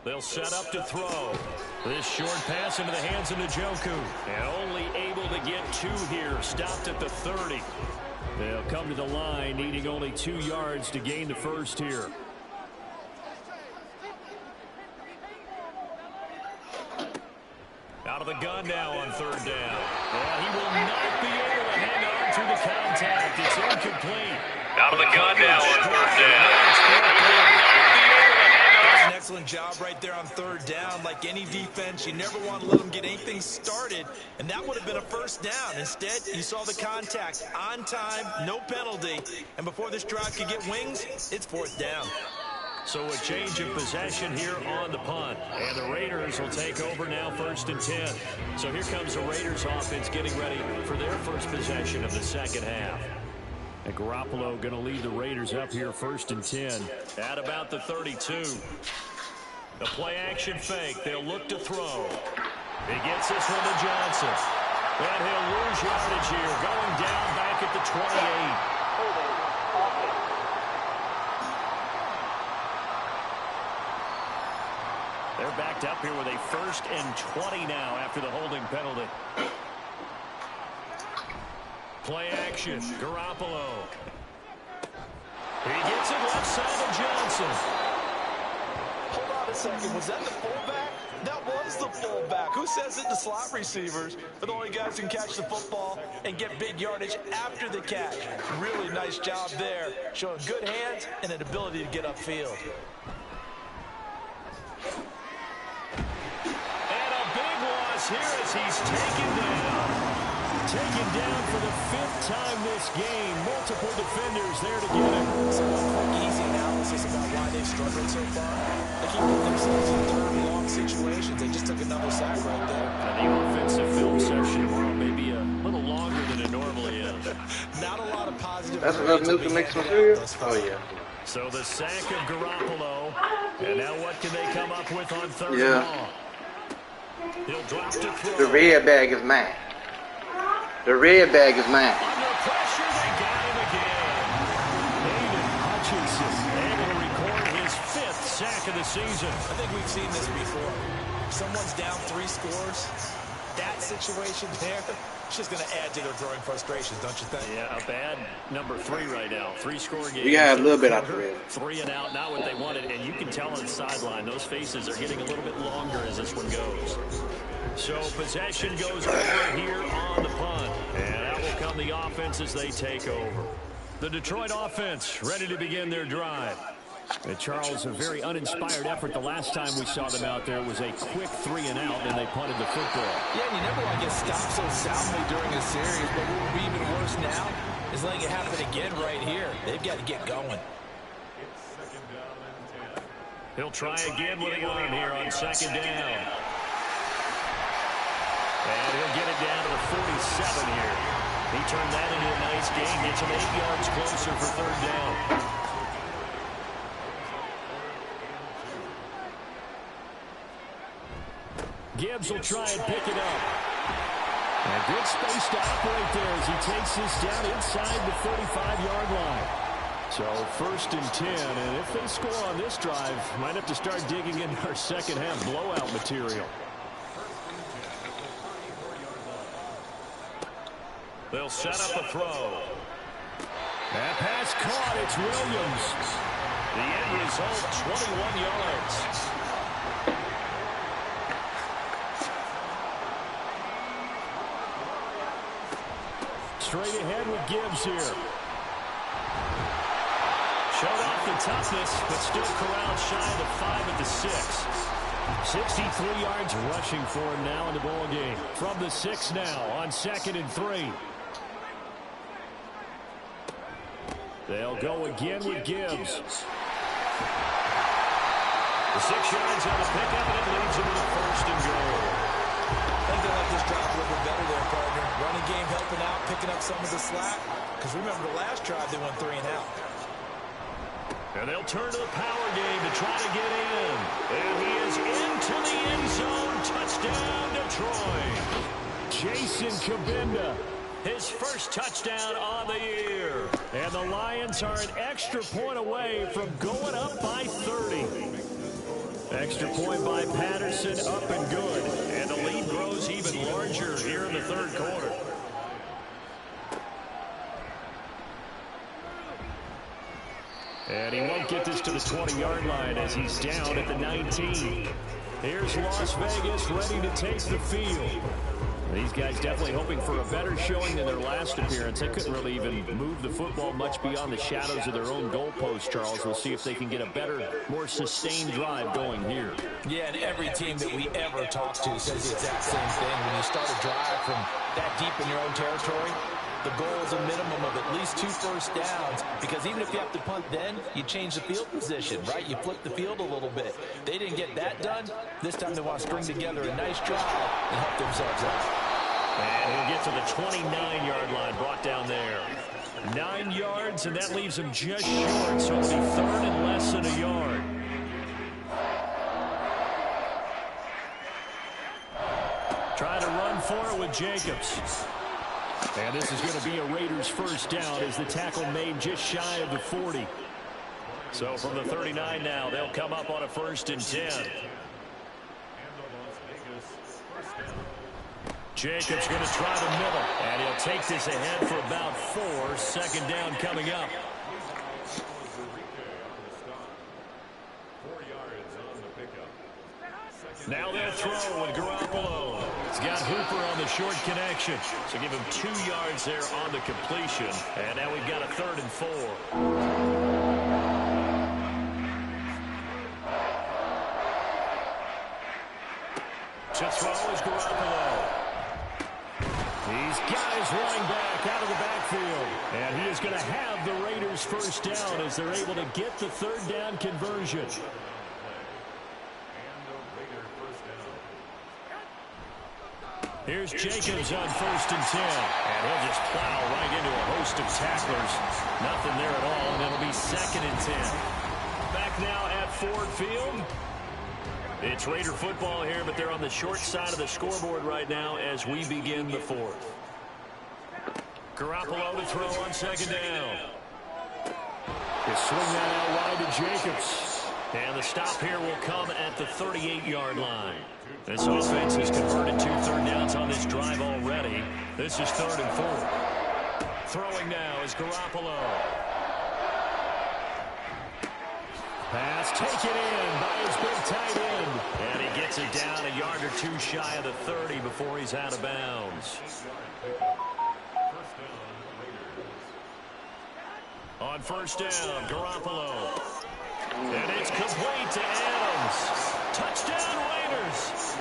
They'll set up to throw. This short pass into the hands of Njoku. And only able to get 2 here. Stopped at the 30. They'll come to the line, needing only 2 yards to gain the first here. Out of the gun now on 3rd down. Well, he will not be able to hang on to the contact. It's incomplete. Out of the gun now on 3rd down. That's an excellent job right there on 3rd down. Like any defense, you never want to let them get anything started, and that would have been a 1st down. Instead, you saw the contact on time, no penalty, and before this drive could get wings, it's 4th down. So a change of possession here on the punt. And the Raiders will take over now 1st and 10. So here comes the Raiders offense getting ready for their first possession of the second half. And Garoppolo going to lead the Raiders up here 1st and 10 at about the 32. The play action fake. They'll look to throw. He gets this one to Johnson. And he'll lose yardage here. Going down back at the 28. They're backed up here with a 1st and 20 now after the holding penalty. Play action. Garoppolo. He gets it left side of Johnson. Hold on a second. Was that the fullback? That was the fullback. Who says it to slot receivers? But the only guys who can catch the football and get big yardage after the catch. Really nice job there. Showing good hands and an ability to get upfield. Here as he's taken down. Taken down for the 5th time this game. Multiple defenders there to get him. So one quick, easy analysis about why they've struggled so far. They keep putting themselves in 3rd and long situations. They just took another sack right there. The offensive film session tomorrow may be a little longer than it normally is. Not a lot of positive. That's enough milk to make some cereal? Oh, yeah. So the sack of Garoppolo. And now what can they come up with on 3rd and long? He'll drop to throw. The red bag is mine. The red bag is mine. Under pressure, they got him again. David Hutchinson able to record his 5th sack of the season. I think we've seen this before. Someone's down 3 scores. That situation there, it's just going to add to their growing frustrations, don't you think? Yeah, a bad number 3 right now. 3-score game. We got a little bit out the red. 3 and out, not what they wanted. And you can tell on the sideline, those faces are getting a little bit longer as this one goes. So possession goes over here on the punt. And that will come the offense as they take over. The Detroit offense ready to begin their drive. And Charles, a very uninspired effort the last time we saw them out there. It was a quick 3 and out, and they punted the football. Yeah, and you never want to get stopped so soundly during a series, but what would be even worse now is letting it happen again right here. They've got to get going. He'll try again with a line here on 2nd down. And he'll get it down to the 47 here. He turned that into a nice gain. Gets him 8 yards closer for 3rd down. Gibbs will try and pick it up. And good space to operate there as he takes this down inside the 35-yard line. So 1st and 10, and if they score on this drive, might have to start digging into our second half blowout material. They'll set up a throw. That pass caught. It's Williams. The end result, 21 yards. Straight ahead with Gibbs here. Showed off the toughness, but still corralled shy of the 5 at the 6. 63 yards rushing for him now in the ball game. From the 6 now on 2nd and 3. They'll go again with Gibbs. The 6 yards on the pickup, and it leads him to the 1st and goal. I think they like this drive a little bit better there, partner. Running game helping out, picking up some of the slack. Because remember, the last drive they went 3 and out. And they'll turn to the power game to try to get in. And he is into the end zone. Touchdown, Detroit. Jason Kabinda, his first touchdown on the year. And the Lions are an extra point away from going up by 30. Extra point by Patterson, up and good. And the lead grows even larger here in the third quarter. And he won't get this to the 20-yard line as he's down at the 19. Here's Las Vegas ready to take the field. These guys definitely hoping for a better showing than their last appearance. They couldn't really even move the football much beyond the shadows of their own goalpost, Charles. We'll see if they can get a better, more sustained drive going here. Yeah, and every team that we ever talk to says the exact same thing. When you start a drive from that deep in your own territory, the goal is a minimum of at least 2 first downs, because even if you have to punt then, you change the field position, right? You flip the field a little bit. They didn't get that done. This time they want to string together a nice drive and help themselves out. And he'll get to the 29-yard line, brought down there. 9 yards, and that leaves him just short, so it'll be third and less than a yard. Trying to run for it with Jacobs. And this is going to be a Raiders first down as the tackle made just shy of the 40. So from the 39 now, they'll come up on a 1st and 10. Jacobs going to try the middle, and he'll take this ahead for about 4. 2nd down coming up. Now they'll throw with Garoppolo. He's got Hooper on the short connection, so give him 2 yards there on the completion. And now we've got a 3rd and 4. To throw is Garoppolo. He's got his running back out of the backfield. And he is going to have the Raiders first down as they're able to get the 3rd down conversion. Here's Jacobs on 1st and 10. And he'll just plow right into a host of tacklers. Nothing there at all, and it'll be 2nd and 10. Back now at Ford Field. It's Raider football here, but they're on the short side of the scoreboard right now as we begin the 4th. Garoppolo to throw on 2nd down. They swing that out wide to Jacobs. And the stop here will come at the 38-yard line. This offense has converted 2 third downs on this drive already. This is 3rd and 4. Throwing now is Garoppolo. Pass taken in by his big tight end. And he gets it down a yard or 2 shy of the 30 before he's out of bounds. On 1st down, Garoppolo. And it's complete to Adams. Touchdown Raiders.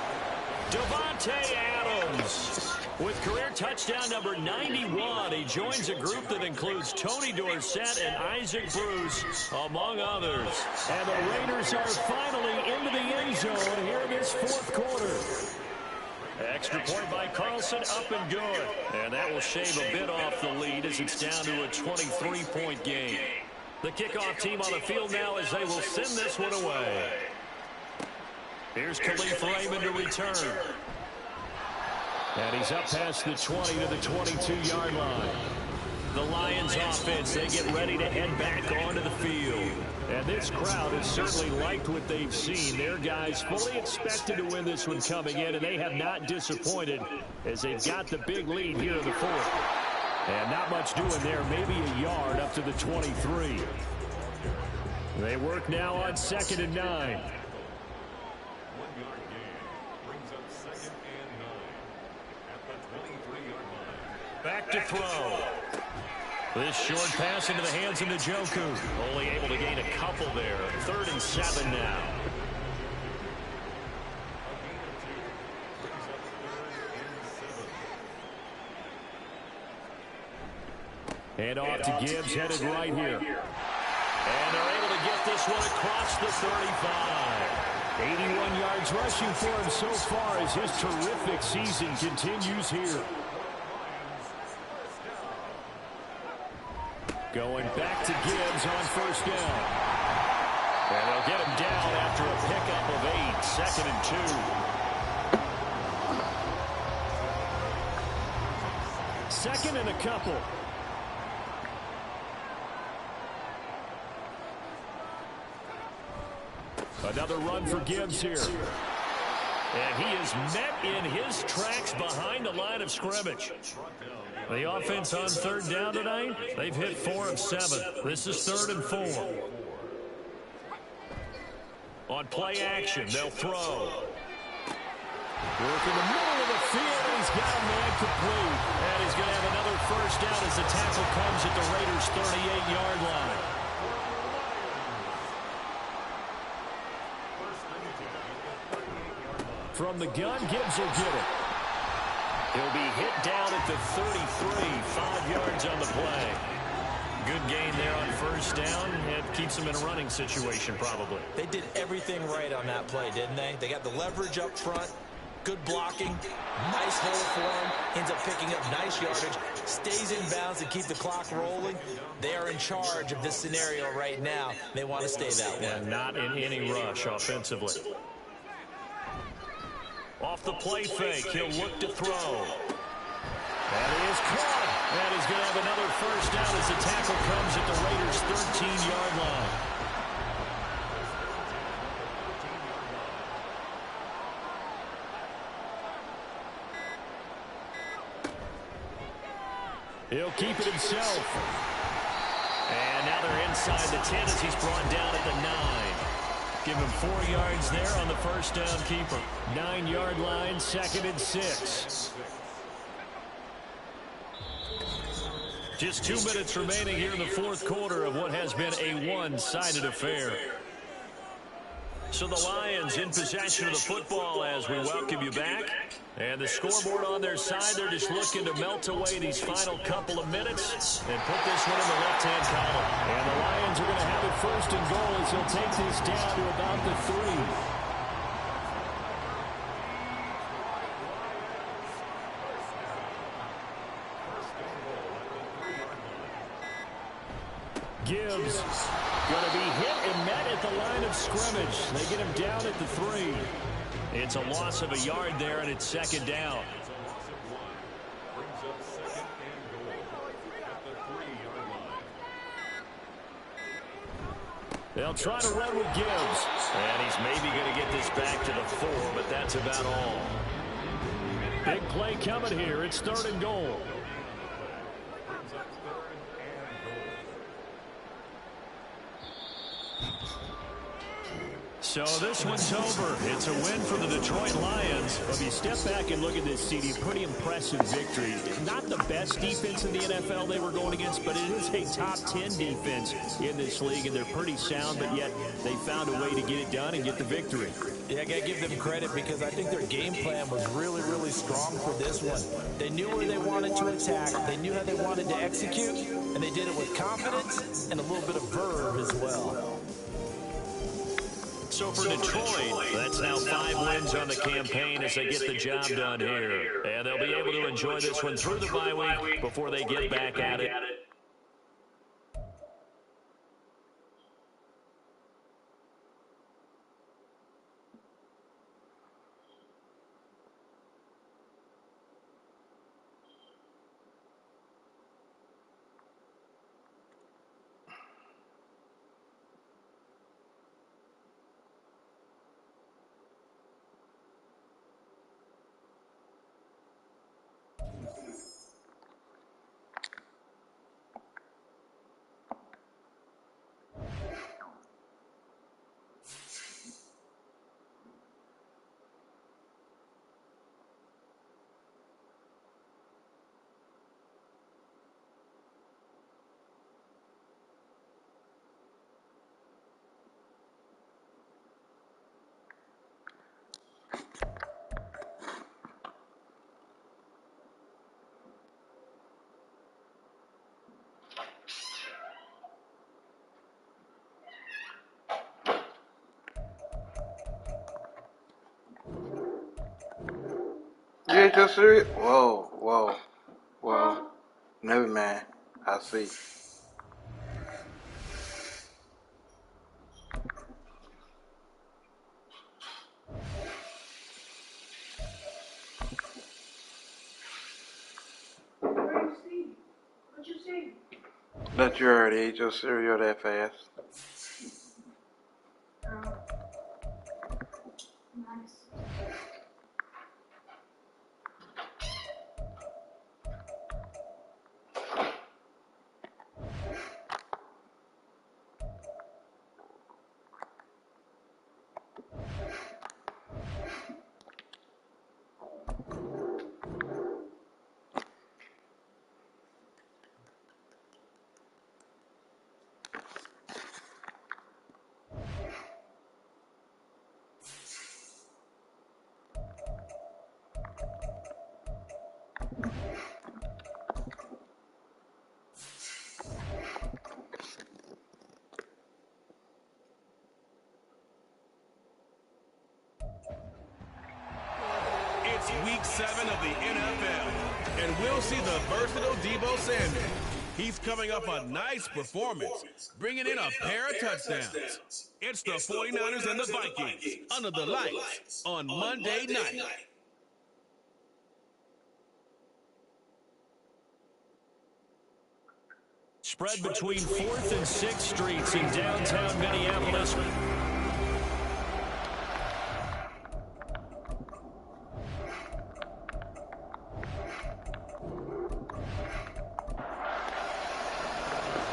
Davante Adams with career touchdown number 91. He joins a group that includes Tony Dorsett and Isaac Bruce, among others. And the Raiders are finally into the end zone here in this 4th quarter. Extra point by Carlson, up and good. And that will shave a bit off the lead as it's down to a 23-point game. The kickoff team on the field now as they will send this one away. Here's Khalif Raymond to return. And he's up past the 20 to the 22-yard line. The Lions offense, they get ready to head back onto the field. And this crowd has certainly liked what they've seen. Their guys fully expected to win this one coming in, and they have not disappointed as they've got the big lead here in the 4th. And not much doing there, maybe a yard up to the 23. They work now on 2nd and 9. Back to throw. This short pass into the hands of Njoku. Only able to gain a couple there. 3rd and 7 now. And off to Gibbs, headed right here. And they're able to get this one across the 35. 81 yards rushing for him so far as his terrific season continues here. Going back to Gibbs on 1st down. And they'll get him down after a pickup of 8. 2nd and 2. 2nd and a couple. Another run for Gibbs here. And he is met in his tracks behind the line of scrimmage. The offense on third down tonight, they've hit 4 of 7. This is 3rd and 4. On play action, they'll throw. Work in the middle of the field, and he's got a man complete. And he's going to have another first down as the tackle comes at the Raiders' 38-yard line. From the gun, Gibbs will get it. He'll be hit down at the 33, 5 yards on the play. Good gain there on first down. It keeps them in a running situation, probably. They did everything right on that play, didn't they? They got the leverage up front, good blocking, nice hole for him, ends up picking up nice yardage, stays in bounds to keep the clock rolling. They are in charge of this scenario right now. They want to stay that way. And not in any rush offensively. Off the play fake, he'll look to throw. That is caught. And he's going to have another first down as the tackle comes at the Raiders' 13-yard line. He'll keep it himself. And now they're inside the 10 as he's brought down at the 9. Give him 4 yards there on the first down keeper. 9-yard line, 2nd and 6. Just 2 minutes remaining here in the 4th quarter of what has been a one-sided affair. So the Lions in possession of the football as we welcome you back. And the scoreboard on their side, they're just looking to melt away these final couple of minutes and put this one in the left-hand column. And the Lions are going to have it 1st and goal as he'll take this down to about the 3. Gibbs going to be hit and met at the line of scrimmage. They get him down at the 3. It's a loss of a yard there, and it's 2nd down. They'll try to run with Gibbs. And he's maybe going to get this back to the 4, but that's about all. Big play coming here. It's 3rd and goal. So this one's over. It's a win for the Detroit Lions. But if you step back and look at this, CD, pretty impressive victory. Not the best defense in the NFL they were going against, but it is a top 10 defense in this league, and they're pretty sound, but yet they found a way to get it done and get the victory. Yeah, I got to give them credit because I think their game plan was really, really strong for this one. They knew where they wanted to attack. They knew how they wanted to execute, and they did it with confidence and a little bit of verve as well. So for Detroit, that's now 5 wins on the campaign as they get the job done here. And they'll be able to enjoy this one through the bye week before they get back at it. Yeah, just serious? Whoa. Never mind. I see. What'd you see? That you already ate your cereal that fast. Week 7 of the NFL, and we'll see the versatile Deebo Samuel. He's coming off a nice performance, bringing in a pair of touchdowns. It's the 49ers and the Vikings under the lights on Monday night. Spread between 4th and 6th Streets in downtown Minneapolis.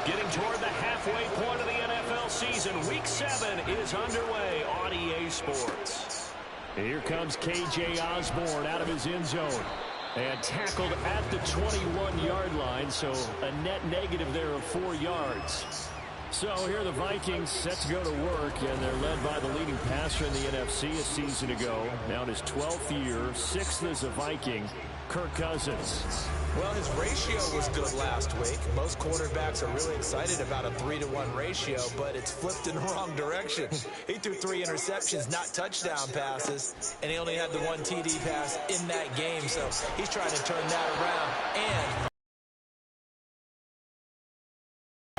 Getting toward the halfway point of the NFL season. Week 7 is underway on EA Sports. Here comes KJ Osborne out of his end zone. And tackled at the 21-yard line, so a net negative there of 4 yards. So here are the Vikings set to go to work, and they're led by the leading passer in the NFC a season ago. Now in his 12th year, 6th as a Viking, Kirk Cousins. Well, his ratio was good last week. Most quarterbacks are really excited about a 3-to-1 ratio, but it's flipped in the wrong direction. He threw 3 interceptions, not touchdown passes, and he only had the 1 TD pass in that game, so he's trying to turn that around. And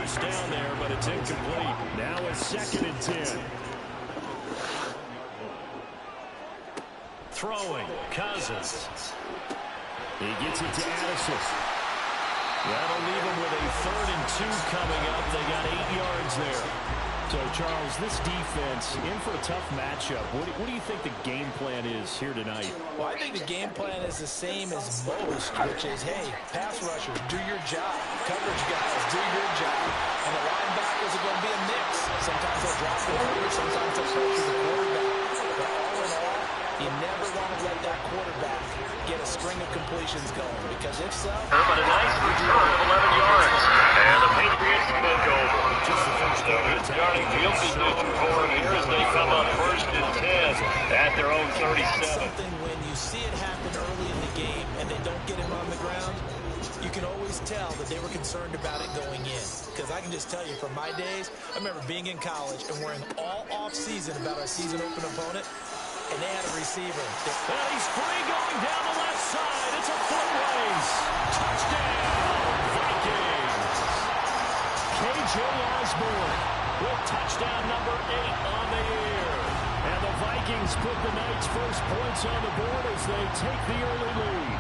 it's down there, but it's incomplete. Now it's 2nd and 10. Throwing, Cousins. He gets it to Addison. That'll leave him with a 3rd and 2 coming up. They got 8 yards there. So, Charles, this defense in for a tough matchup. What do you think the game plan is here tonight? Well, I think the game plan is the same as most, which is, hey, pass rushers, do your job. Coverage guys, do your job. And the linebackers are going to be a mix. Sometimes they'll drop the quarter, sometimes they'll pressure the quarterback. But all in all, you never want to let that quarterback get a string of completions going, because if so... But a nice return of 11 yards. And the Patriots take over. Just the first starting field position for him here as they come up 1st and 10 at their own 37. Something when you see it happen early in the game and they don't get him on the ground, you can always tell that they were concerned about it going in. Because I can just tell you, from my days, I remember being in college and worrying all off-season about our season-open opponent, and they had a receiver. And he's free going down the left side. It's a foot race. Touchdown, Vikings. KJ Osborne with touchdown number 8 on the year. And the Vikings put the night's first points on the board as they take the early lead.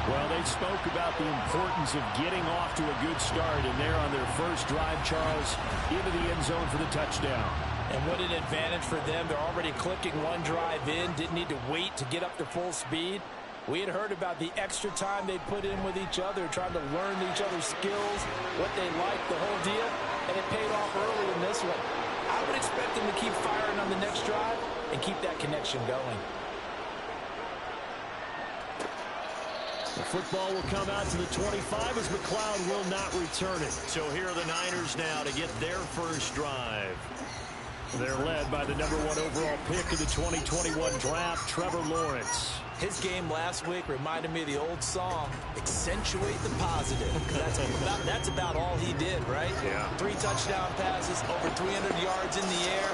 Well, they spoke about the importance of getting off to a good start, and they're on their first drive, Charles, into the end zone for the touchdown. And what an advantage for them. They're already clicking 1 drive in, didn't need to wait to get up to full speed. We had heard about the extra time they put in with each other, trying to learn each other's skills, what they liked, the whole deal, and it paid off early in this one. I would expect them to keep firing on the next drive and keep that connection going. The football will come out to the 25 as McLeod will not return it. So here are the Niners now to get their first drive. They're led by the number 1 overall pick of the 2021 draft, Trevor Lawrence. His game last week reminded me of the old song, Accentuate the Positive. That's about all he did, right? Yeah. 3 touchdown passes, over 300 yards in the air.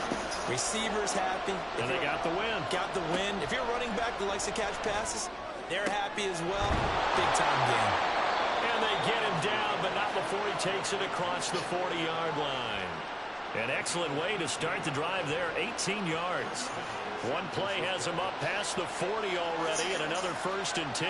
Receivers happy. And they got the win. Got the win. If you're running back that likes to catch passes, they're happy as well. Big-time game. And they get him down, but not before he takes it across the 40-yard line. An excellent way to start the drive there, 18 yards. One play has him up past the 40 already, and another 1st and 10.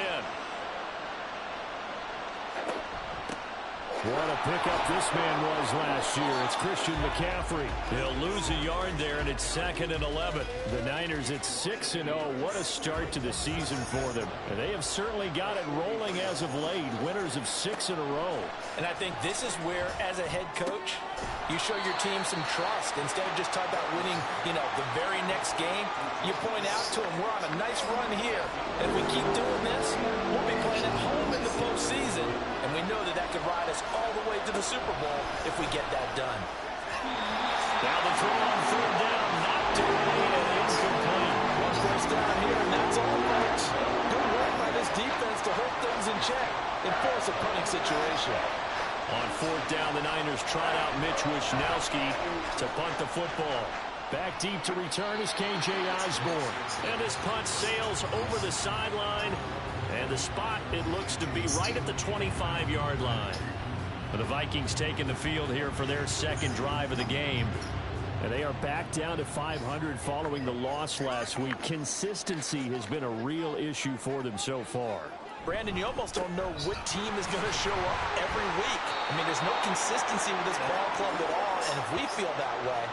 What a pickup this man was last year. It's Christian McCaffrey. He'll lose a yard there, and it's 2nd and 11. The Niners at 6-0. What a start to the season for them. And they have certainly got it rolling as of late. Winners of 6 in a row. And I think this is where, as a head coach, you show your team some trust. Instead of just talking about winning, the very next game, you point out to them, we're on a nice run here. And if we keep doing this, we'll be playing at home in the postseason. And we know that could ride us all the way to the Super Bowl if we get that done. Now the throw on 3rd down, knocked away and incomplete. 1 first down here, and that's all, folks. Good work by this defense to hold things in check and force a punting situation. On 4th down, the Niners trot out Mitch Wishnowsky to punt the football. Back deep to return is K.J. Osborne. And this punt sails over the sideline. And the spot, it looks to be right at the 25-yard line. The Vikings taking the field here for their second drive of the game. And they are back down to 500 following the loss last week. Consistency has been a real issue for them so far. Brandon, you almost don't know what team is going to show up every week. I mean, there's no consistency with this ball club at all, and if we feel that way,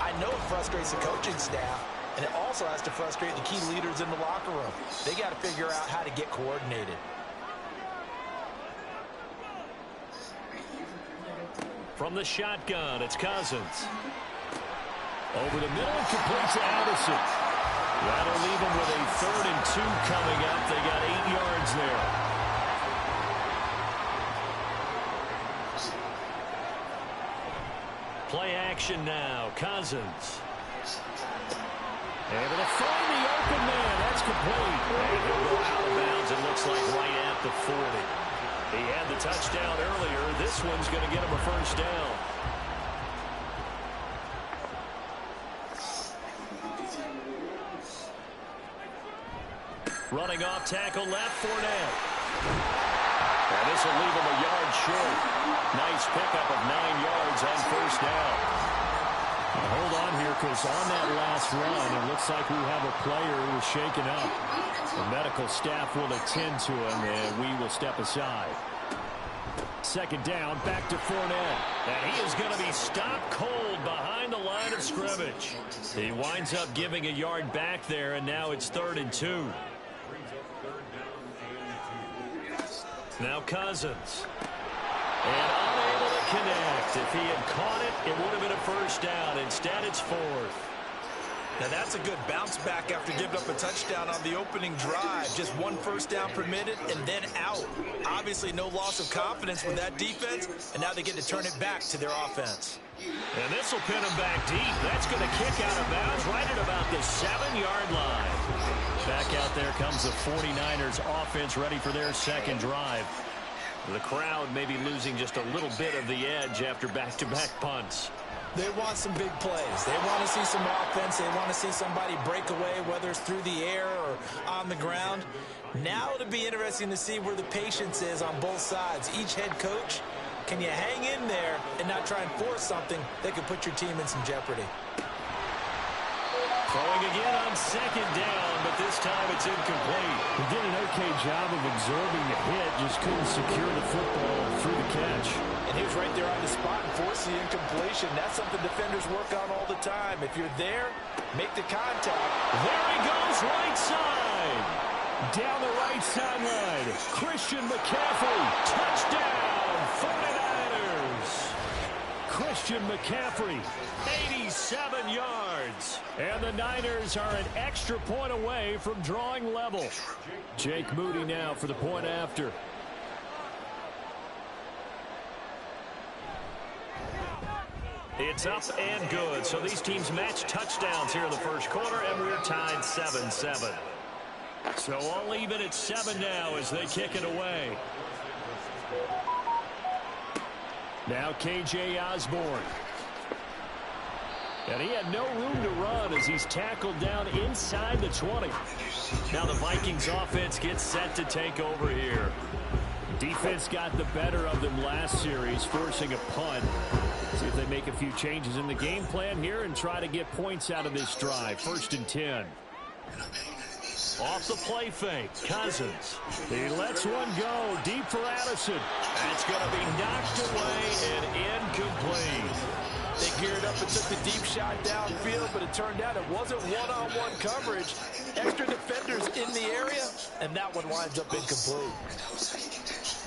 I know it frustrates the coaching staff, and it also has to frustrate the key leaders in the locker room. They got to figure out how to get coordinated. From the shotgun, it's Cousins. Over the middle and complete to Addison. That'll leave them with a 3rd and 2 coming up. They got 8 yards there. Play action now. Cousins. Able to find the open man. That's complete. And he'll go out of bounds, it looks like, right at the 40. He had the touchdown earlier. This one's going to get him a first down. Running off tackle left, Fournette. And this will leave him a yard short. Nice pickup of 9 yards on first down. Now hold on here, because on that last run, it looks like we have a player who was shaken up. The medical staff will attend to him, and we will step aside. Second down, back to Fournette. And he is going to be stopped cold behind the line of scrimmage. He winds up giving a yard back there, and now it's 3rd and 2. Now Cousins. And unable to connect. If he had caught it, it would have been a first down. Instead, it's 4th. Now that's a good bounce back after giving up a touchdown on the opening drive. Just 1 first down permitted and then out. Obviously no loss of confidence with that defense, and now they get to turn it back to their offense. And this will pin him back deep. That's going to kick out of bounds right at about the 7-yard line. Back out there comes the 49ers offense ready for their second drive. The crowd may be losing just a little bit of the edge after back-to-back punts. They want some big plays. They want to see some offense. They want to see somebody break away, whether it's through the air or on the ground. Now it'll be interesting to see where the patience is on both sides. Each head coach, can you hang in there and not try and force something that could put your team in some jeopardy? Throwing again on second down, but this time it's incomplete. He did an okay job of absorbing the hit, just couldn't secure the football through the catch. And he was right there on the spot and forced the incompletion. That's something defenders work on all the time. If you're there, make the contact. There he goes, right side. Down the right sideline. Christian McCaffrey, touchdown, 49ers. Christian McCaffrey, 87 yards. And the Niners are an extra point away from drawing level. Jake Moody now for the point after. It's up and good. So these teams match touchdowns here in the first quarter, and we're tied 7-7. So all even at 7 now as they kick it away. Now K.J. Osborne. And he had no room to run as he's tackled down inside the 20. Now the Vikings offense gets set to take over here. Defense got the better of them last series, forcing a punt. See if they make a few changes in the game plan here and try to get points out of this drive. 1st and 10. Off the play fake, Cousins. He lets one go deep for Addison. That's going to be knocked away and incomplete. They geared up and took the deep shot downfield, but it turned out it wasn't one-on-one coverage. Extra defenders in the area, and that one winds up incomplete.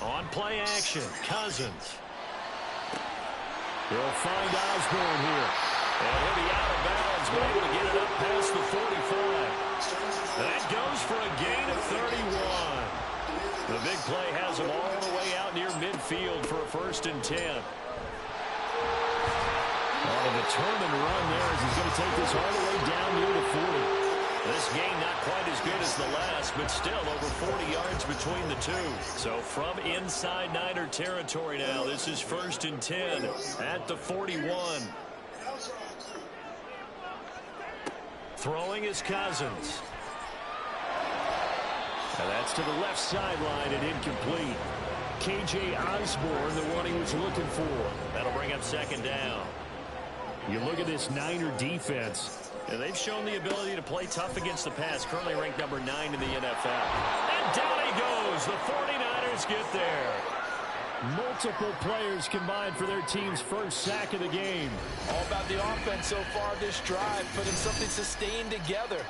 On play action, Cousins. They'll find Osborne here. And he'll be out of bounds, but able to get it up past the 45. That goes for a gain of 31. The big play has him all the way out near midfield for a 1st and 10. On a determined run there as he's going to take this all the way down near the 40. This gain not quite as good as the last, but still over 40 yards between the two. So from inside Niner territory now, this is 1st and 10 at the 41. Throwing is Cousins. And that's to the left sideline and incomplete. K.J. Osborne, the one he was looking for. That'll bring up second down. You look at this Niner defense, and they've shown the ability to play tough against the pass, currently ranked number 9 in the NFL. And down he goes. The 49ers get there. Multiple players combined for their team's first sack of the game. All about the offense so far this drive, putting something sustained together.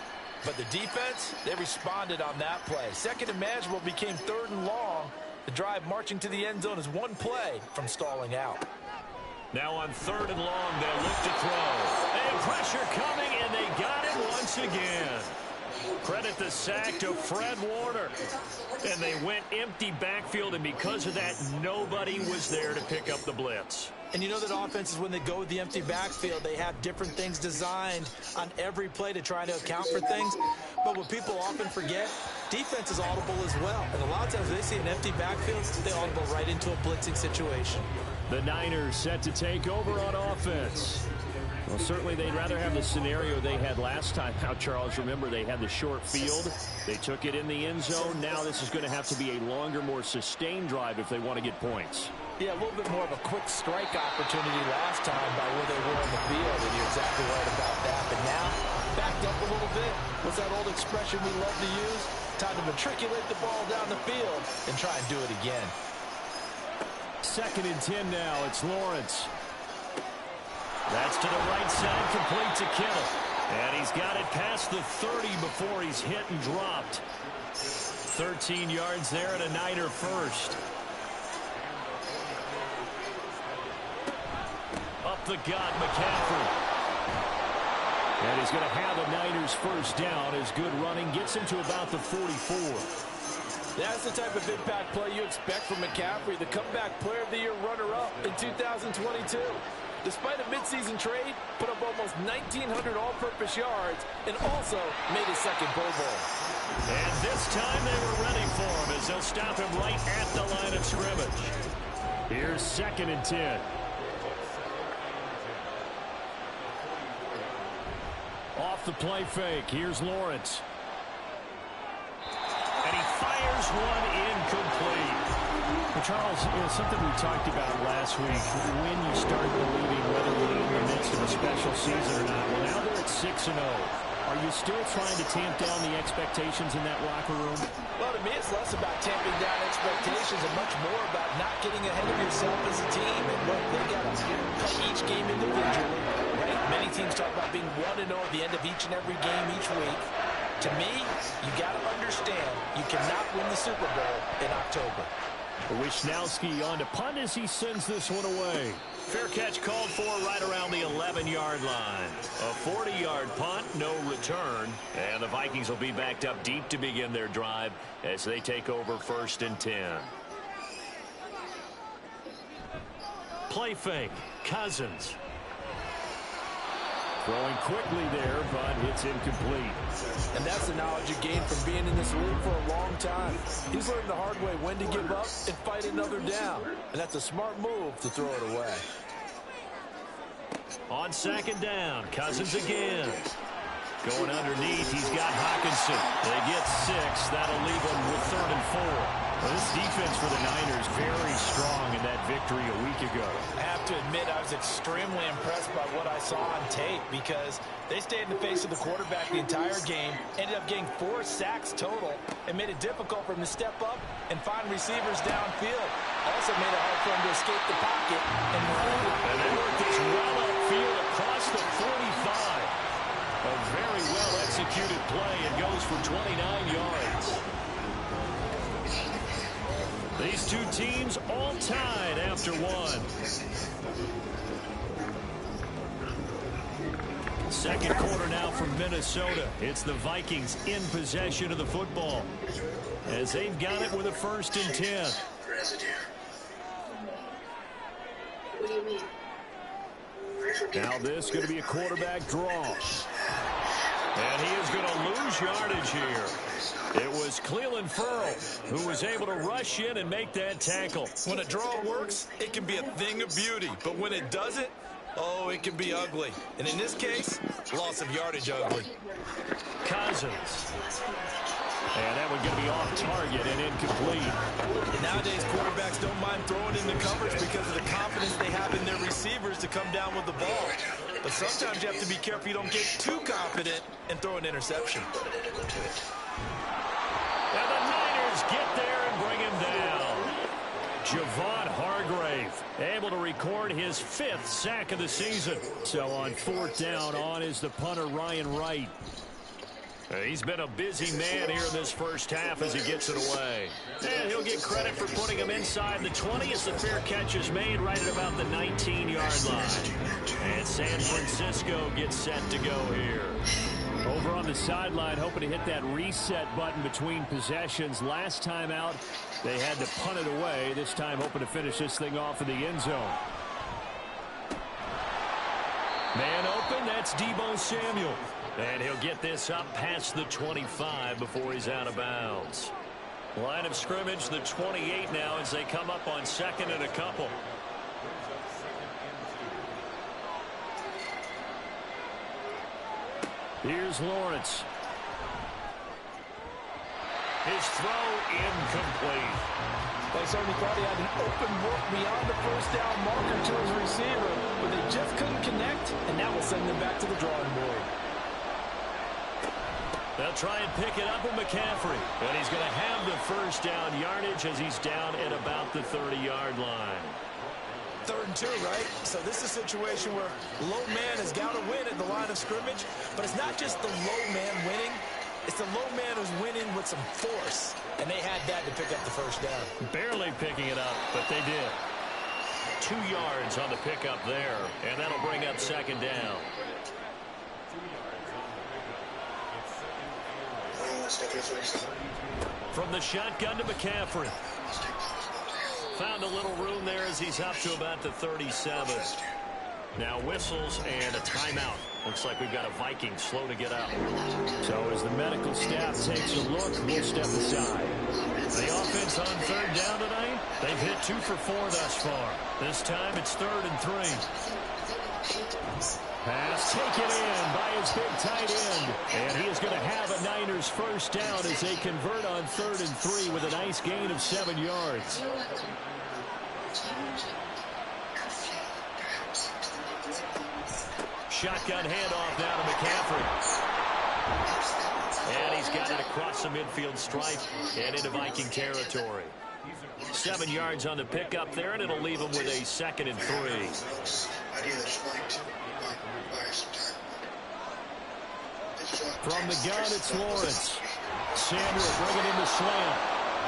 But the defense, they responded on that play. Second and manageable became third and long. The drive marching to the end zone is one play from stalling out. Now on third and long, they'll look to throw. And pressure coming, and they got it once again. Credit the sack to Fred Warner. And they went empty backfield, and because of that, nobody was there to pick up the blitz. And you know that offenses, when they go with the empty backfield, they have different things designed on every play to try to account for things. But what people often forget, defense is audible as well. And a lot of times they see an empty backfield, they audible right into a blitzing situation. The Niners set to take over on offense. Well, certainly they'd rather have the scenario they had last time out, Charles. Remember, they had the short field. They took it in the end zone. Now this is going to have to be a longer, more sustained drive if they want to get points. Yeah, a little bit more of a quick strike opportunity last time by where they were on the field, and you're exactly right about that. But now, backed up a little bit. What's that old expression we love to use? Time to matriculate the ball down the field and try and do it again. 2nd and 10 now. It's Lawrence. That's to the right side, complete to Kittle. And he's got it past the 30 before he's hit and dropped. 13 yards there and a Niner first. Up the gut, McCaffrey. And he's going to have the Niners first down as good running gets him to about the 44. That's the type of impact play you expect from McCaffrey, the comeback player of the year runner-up in 2022. Despite a midseason trade, put up almost 1,900 all-purpose yards and also made his second Pro Bowl. And this time they were ready for him as they'll stop him right at the line of scrimmage. Here's 2nd and 10. Off the play fake, here's Lawrence. And he fires one incomplete. Well, Charles, something we talked about last week, when you start believing whether you're in the midst of a special season or not. Well, now they're at 6-0. Are you still trying to tamp down the expectations in that locker room? Well, to me, it's less about tamping down expectations and much more about not getting ahead of yourself as a team. And look, they got to play each game individually, right? Many teams talk about being 1-0 at the end of each and every game each week. To me, you got to understand you cannot win the Super Bowl in October. Wishnowski on to punt as he sends this one away. Fair catch called for right around the 11-yard line. A 40-yard punt, no return. And the Vikings will be backed up deep to begin their drive as they take over 1st and 10. Play fake, Cousins. Throwing quickly there, but it's incomplete. And that's the knowledge you gain from being in this league for a long time. He's learned the hard way when to give up and fight another down. And that's a smart move to throw it away. On 2nd down, Cousins again. Going underneath, he's got Hockenson. They get 6. That'll leave them with 3rd and 4. Well, this defense for the Niners very strong in that victory a week ago. I have to admit, I was extremely impressed by what I saw on tape because they stayed in the face of the quarterback the entire game, ended up getting 4 sacks total, and made it difficult for him to step up and find receivers downfield. Also made it hard for him to escape the pocket and run. And they worked this well upfield across the 45. A very well-executed play. It goes for 29 yards. These two teams all tied after one. Second quarter now from Minnesota. It's the Vikings in possession of the football as they've got it with a 1st and 10. What do you mean? Now this is going to be a quarterback draw. And he is going to lose yardage here. It was Clelin Ferrell who was able to rush in and make that tackle. When a draw works, it can be a thing of beauty. But when it doesn't, Oh, it can be ugly. And in this case, loss of yardage ugly. Cousins. And that one's going to be off target and incomplete. Nowadays, quarterbacks don't mind throwing in the coverage because of the confidence they have in their receivers to come down with the ball. But sometimes you have to be careful you don't get too confident and throw an interception. And the Niners get there and bring him down. Javon Hargrave able to record his 5th sack of the season. So on 4th down, on is the punter Ryan Wright. He's been a busy man here in this first half as he gets it away. And he'll get credit for putting him inside the 20 as the fair catch is made right at about the 19-yard line. And San Francisco gets set to go here. Over on the sideline, hoping to hit that reset button between possessions. Last time out, they had to punt it away. This time, hoping to finish this thing off in the end zone. Man open, that's Deebo Samuel. And he'll get this up past the 25 before he's out of bounds. Line of scrimmage, the 28 now as they come up on 2nd and a couple. Here's Lawrence. His throw incomplete. They certainly thought he had an open look beyond the first down marker to his receiver, but they just couldn't connect, and that will send them back to the drawing board. They'll try and pick it up with McCaffrey, and he's going to have the first down yardage as he's down at about the 30-yard line. 3rd and 2, right? So this is a situation where low man has got to win at the line of scrimmage, but it's not just the low man winning. It's the low man who's winning with some force, and they had that to pick up the first down. Barely picking it up, but they did. 2 yards on the pickup there, and that'll bring up 2nd down. From the shotgun to McCaffrey. Found a little room there as he's up to about the 37. Now whistles and a timeout. Looks like we've got a Viking slow to get out. So as the medical staff takes a look, we'll step aside. The offense on 3rd down tonight, they've hit 2 for 4 thus far. This time it's 3rd and 3. Pass taken in by his big tight end. And he is going to have a Niners first down as they convert on 3rd and 3 with a nice gain of 7 yards. Shotgun handoff now to McCaffrey. And he's got it across the midfield stripe and into Viking territory. 7 yards on the pickup there, and it'll leave him with a 2nd and 3. From the gun, it's Lawrence. Samuel bringing in the slant.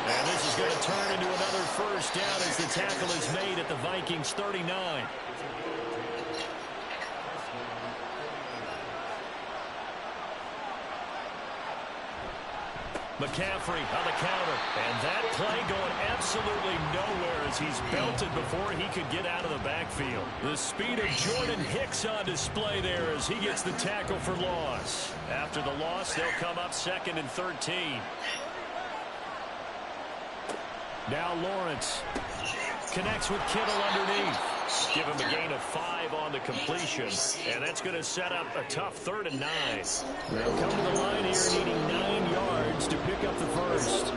And this is going to turn into another first down as the tackle is made at the Vikings 39. McCaffrey on the counter. And that play going absolutely nowhere as he's belted before he could get out of the backfield. The speed of Jordan Hicks on display there as he gets the tackle for loss. After the loss, they'll come up 2nd and 13. Now Lawrence connects with Kittle underneath. Give him a gain of 5 on the completion. And that's going to set up a tough 3rd and 9. They'll come to the line here needing 9 yards to pick up the first.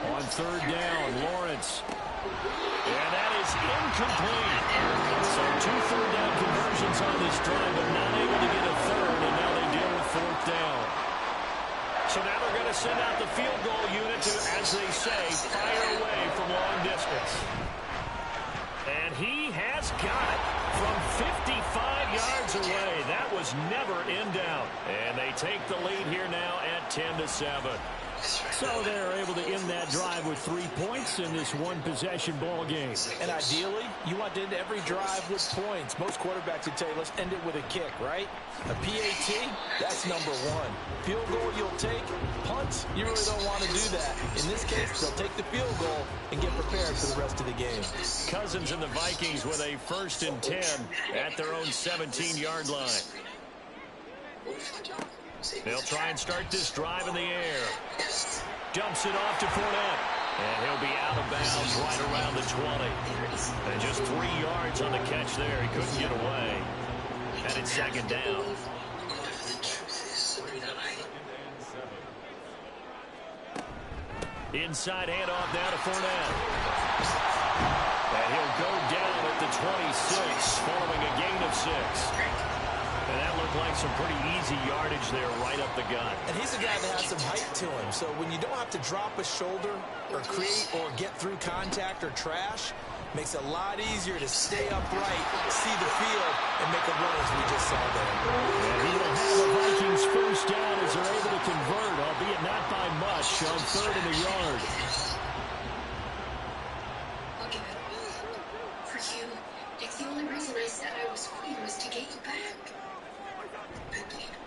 On 3rd down, Lawrence. And that is incomplete. So 2 third down conversions on this drive, but not able to get a 3rd, and now they deal with 4th down. So now they're going to send out the field goal unit to, as they say, fire away from long distance. And he has got it from 55 yards away. That was never in doubt. And they take the lead here now at 10-7. So they're able to end that drive with 3 points in this one-possession ball game. And ideally, you want to end every drive with points. Most quarterbacks would tell you, let's end it with a kick, right? A PAT, that's number 1. Field goal you'll take. Punt, you really don't want to do that. In this case, they'll take the field goal and get prepared for the rest of the game. Cousins and the Vikings with a 1st and 10 at their own 17-yard line. They'll try and start this drive in the air. Dumps it off to Fournette. And he'll be out of bounds right around the 20. And just 3 yards on the catch there. He couldn't get away. And it's second down. Inside handoff down to Fournette. And he'll go down at the 26 following a gain of 6. And that looked like some pretty easy yardage there right up the gut. And he's a guy that has some height to him. So when you don't have to drop a shoulder or create or get through contact or trash, makes it a lot easier to stay upright, see the field, and make a run as we just saw there. And he will have the Vikings first down as they're able to convert, albeit not by much, on 3rd and a yard. I'll give it for you. It's the only reason I said I was queen was to get you back.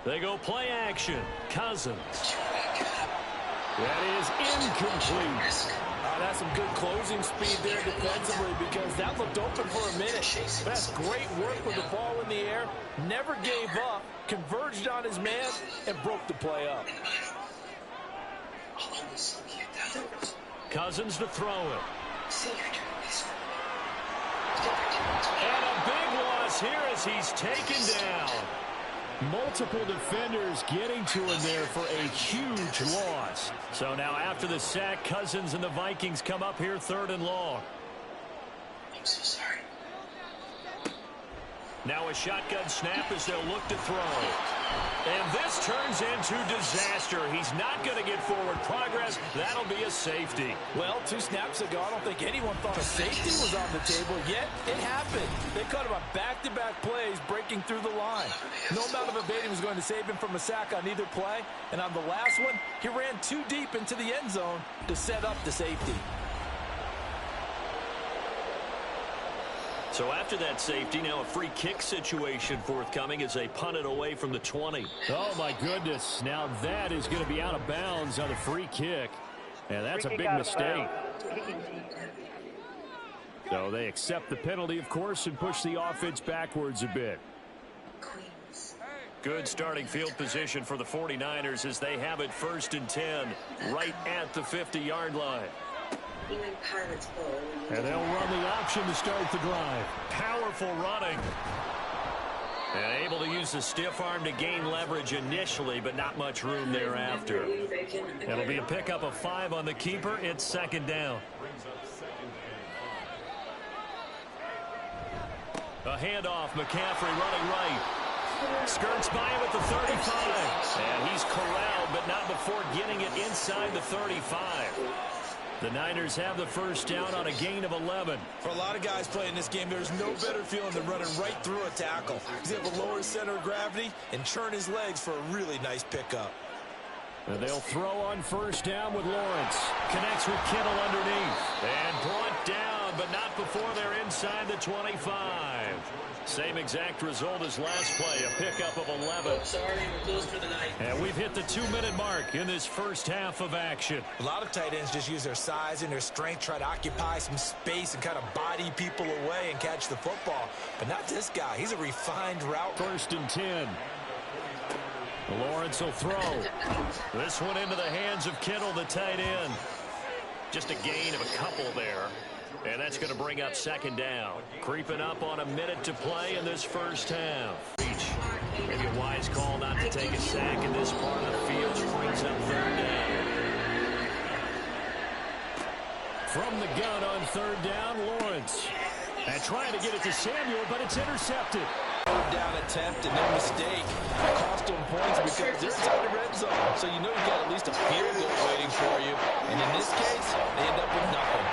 They go play action. Cousins. That is incomplete. That's some good closing speed there defensively because that looked open for a minute. That's great work with the ball in the air. Never gave up, converged on his man, and broke the play up. Cousins to throw it. And a big loss here as he's taken down. Multiple defenders getting to him there for a huge loss. So now after the sack, Cousins and the Vikings come up here 3rd and long. I'm so sorry. Now a shotgun snap as they'll look to throw. And this turns into disaster. He's not going to get forward progress. That'll be a safety. Well, 2 snaps ago, I don't think anyone thought a safety was on the table, yet it happened. They cut him on back-to-back plays, breaking through the line. No amount of evading was going to save him from a sack on either play. And on the last one, he ran too deep into the end zone to set up the safety. So after that safety, now a free kick situation forthcoming as they punt it away from the 20. Oh, my goodness. Now that is going to be out of bounds on a free kick. And that's a big mistake. So they accept the penalty, of course, and push the offense backwards a bit. Good starting field position for the 49ers as they have it 1st and 10 right at the 50-yard line. And they'll run the option to start the drive. Powerful running. And able to use the stiff arm to gain leverage initially, but not much room thereafter. It'll be a pickup of 5 on the keeper. It's 2nd down. A handoff. McCaffrey running right. Skirts by him at the 35. And he's corralled, but not before getting it inside the 35. The Niners have the first down on a gain of 11. For a lot of guys playing this game, there's no better feeling than running right through a tackle. He's able to lower his center of gravity and turn his legs for a really nice pickup. And they'll throw on first down with Lawrence. Connects with Kittle underneath. And brought down, but not before they're inside the 25. Same exact result as last play, a pickup of 11. Sorry, we're closed for the night. And we've hit the 2-minute mark in this first half of action. A lot of tight ends just use their size and their strength, try to occupy some space and kind of body people away and catch the football. But not this guy. He's a refined route. 1st and 10. Lawrence will throw. This one into the hands of Kittle, the tight end. Just a gain of a couple there. And that's going to bring up 2nd down. Creeping up on a minute to play in this first half. Maybe a wise call not to take a sack in this part of the field. Brings up 3rd down. From the gun on 3rd down, Lawrence. And trying to get it to Samuel, but it's intercepted. Down attempt and no mistake. Cost them points because they're inside the red zone. So you know you got at least a field goal waiting for you. And in this case, they end up with nothing.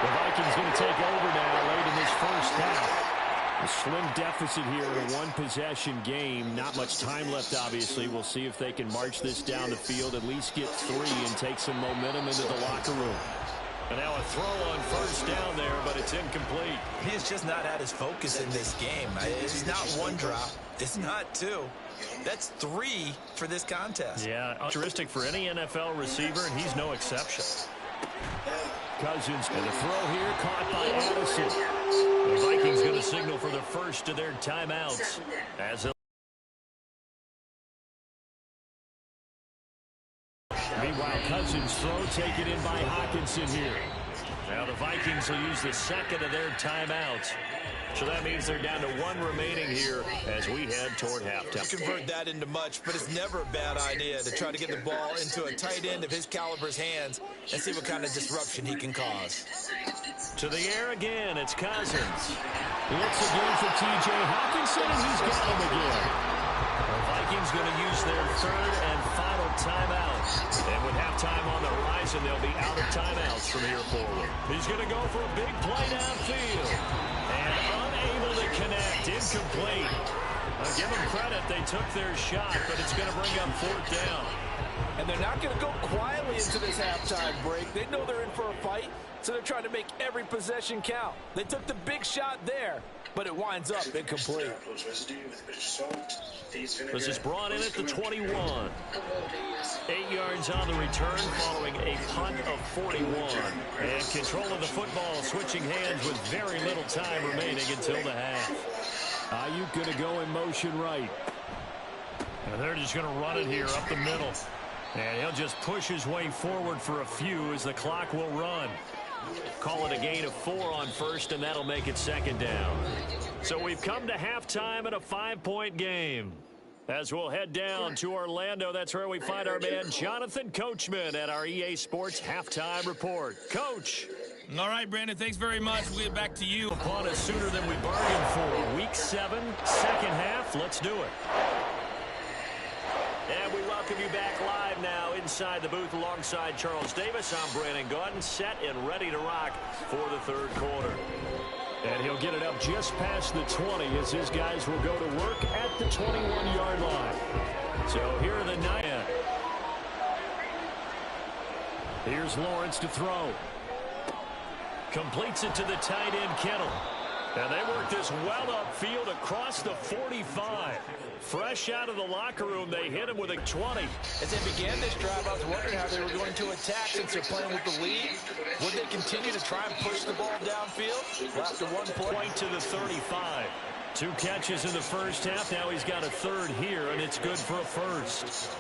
The Vikings going to take over now late in this first half. A slim deficit here in a one-possession game. Not much time left, obviously. We'll see if they can march this down the field, at least get 3 and take some momentum into the locker room. And now a throw on first down there, but it's incomplete. He has just not had his focus in this game. It's not 1 drop. It's not 2. That's 3 for this contest. Yeah, characteristic for any NFL receiver, and he's no exception. Cousins, and the throw here caught by Addison. The Vikings going to signal for the first of their timeouts. Meanwhile, Cousins' throw taken in by Hockenson here. Now the Vikings will use the second of their timeouts. So that means they're down to one remaining here as we head toward halftime. Convert that into much, but it's never a bad idea to try to get the ball into a tight end of his caliber's hands and see what kind of disruption he can cause. To the air again, it's Cousins. It's again for T.J. Hockenson, and he's got him again. The Vikings going to use their third and final timeout. And with halftime on the horizon, they'll be out of timeouts from here forward. He's going to go for a big play downfield. And unable to connect, incomplete. I'll give them credit, they took their shot, but it's going to bring up fourth down. And they're not going to go quietly into this halftime break. They know they're in for a fight, so they're trying to make every possession count. They took the big shot there, but it winds up incomplete. This is brought in at the 21. 8 yards on the return following a punt of 41. And control of the football switching hands with very little time remaining until the half. Ayuk going to go in motion right. And they're just going to run it here up the middle. And he'll just push his way forward for a few as the clock will run. Call it a gain of 4 on first, and that'll make it second down. So we've come to halftime in a 5-point game. As we'll head down to Orlando, that's where we find our man Jonathan Coachman at our EA Sports Halftime Report. Coach. All right, Brandon, thanks very much. We'll get back to you. Upon us sooner than we bargained for. Week 7, second half. Let's do it. And we welcome you back live now inside the booth alongside Charles Davis. I'm Brandon Gaudin, set and ready to rock for the third quarter. And he'll get it up just past the 20 as his guys will go to work at the 21-yard line. So here are the 9. Here's Lawrence to throw. Completes it to the tight end, Kittle. And they work this well upfield across the 45. Fresh out of the locker room, they hit him with a 20. As they began this drive, I was wondering how they were going to attack since they're playing with the lead. Would they continue to try and push the ball downfield? Well, after one point to the 35. 2 catches in the first half. Now he's got a third here, and it's good for a first.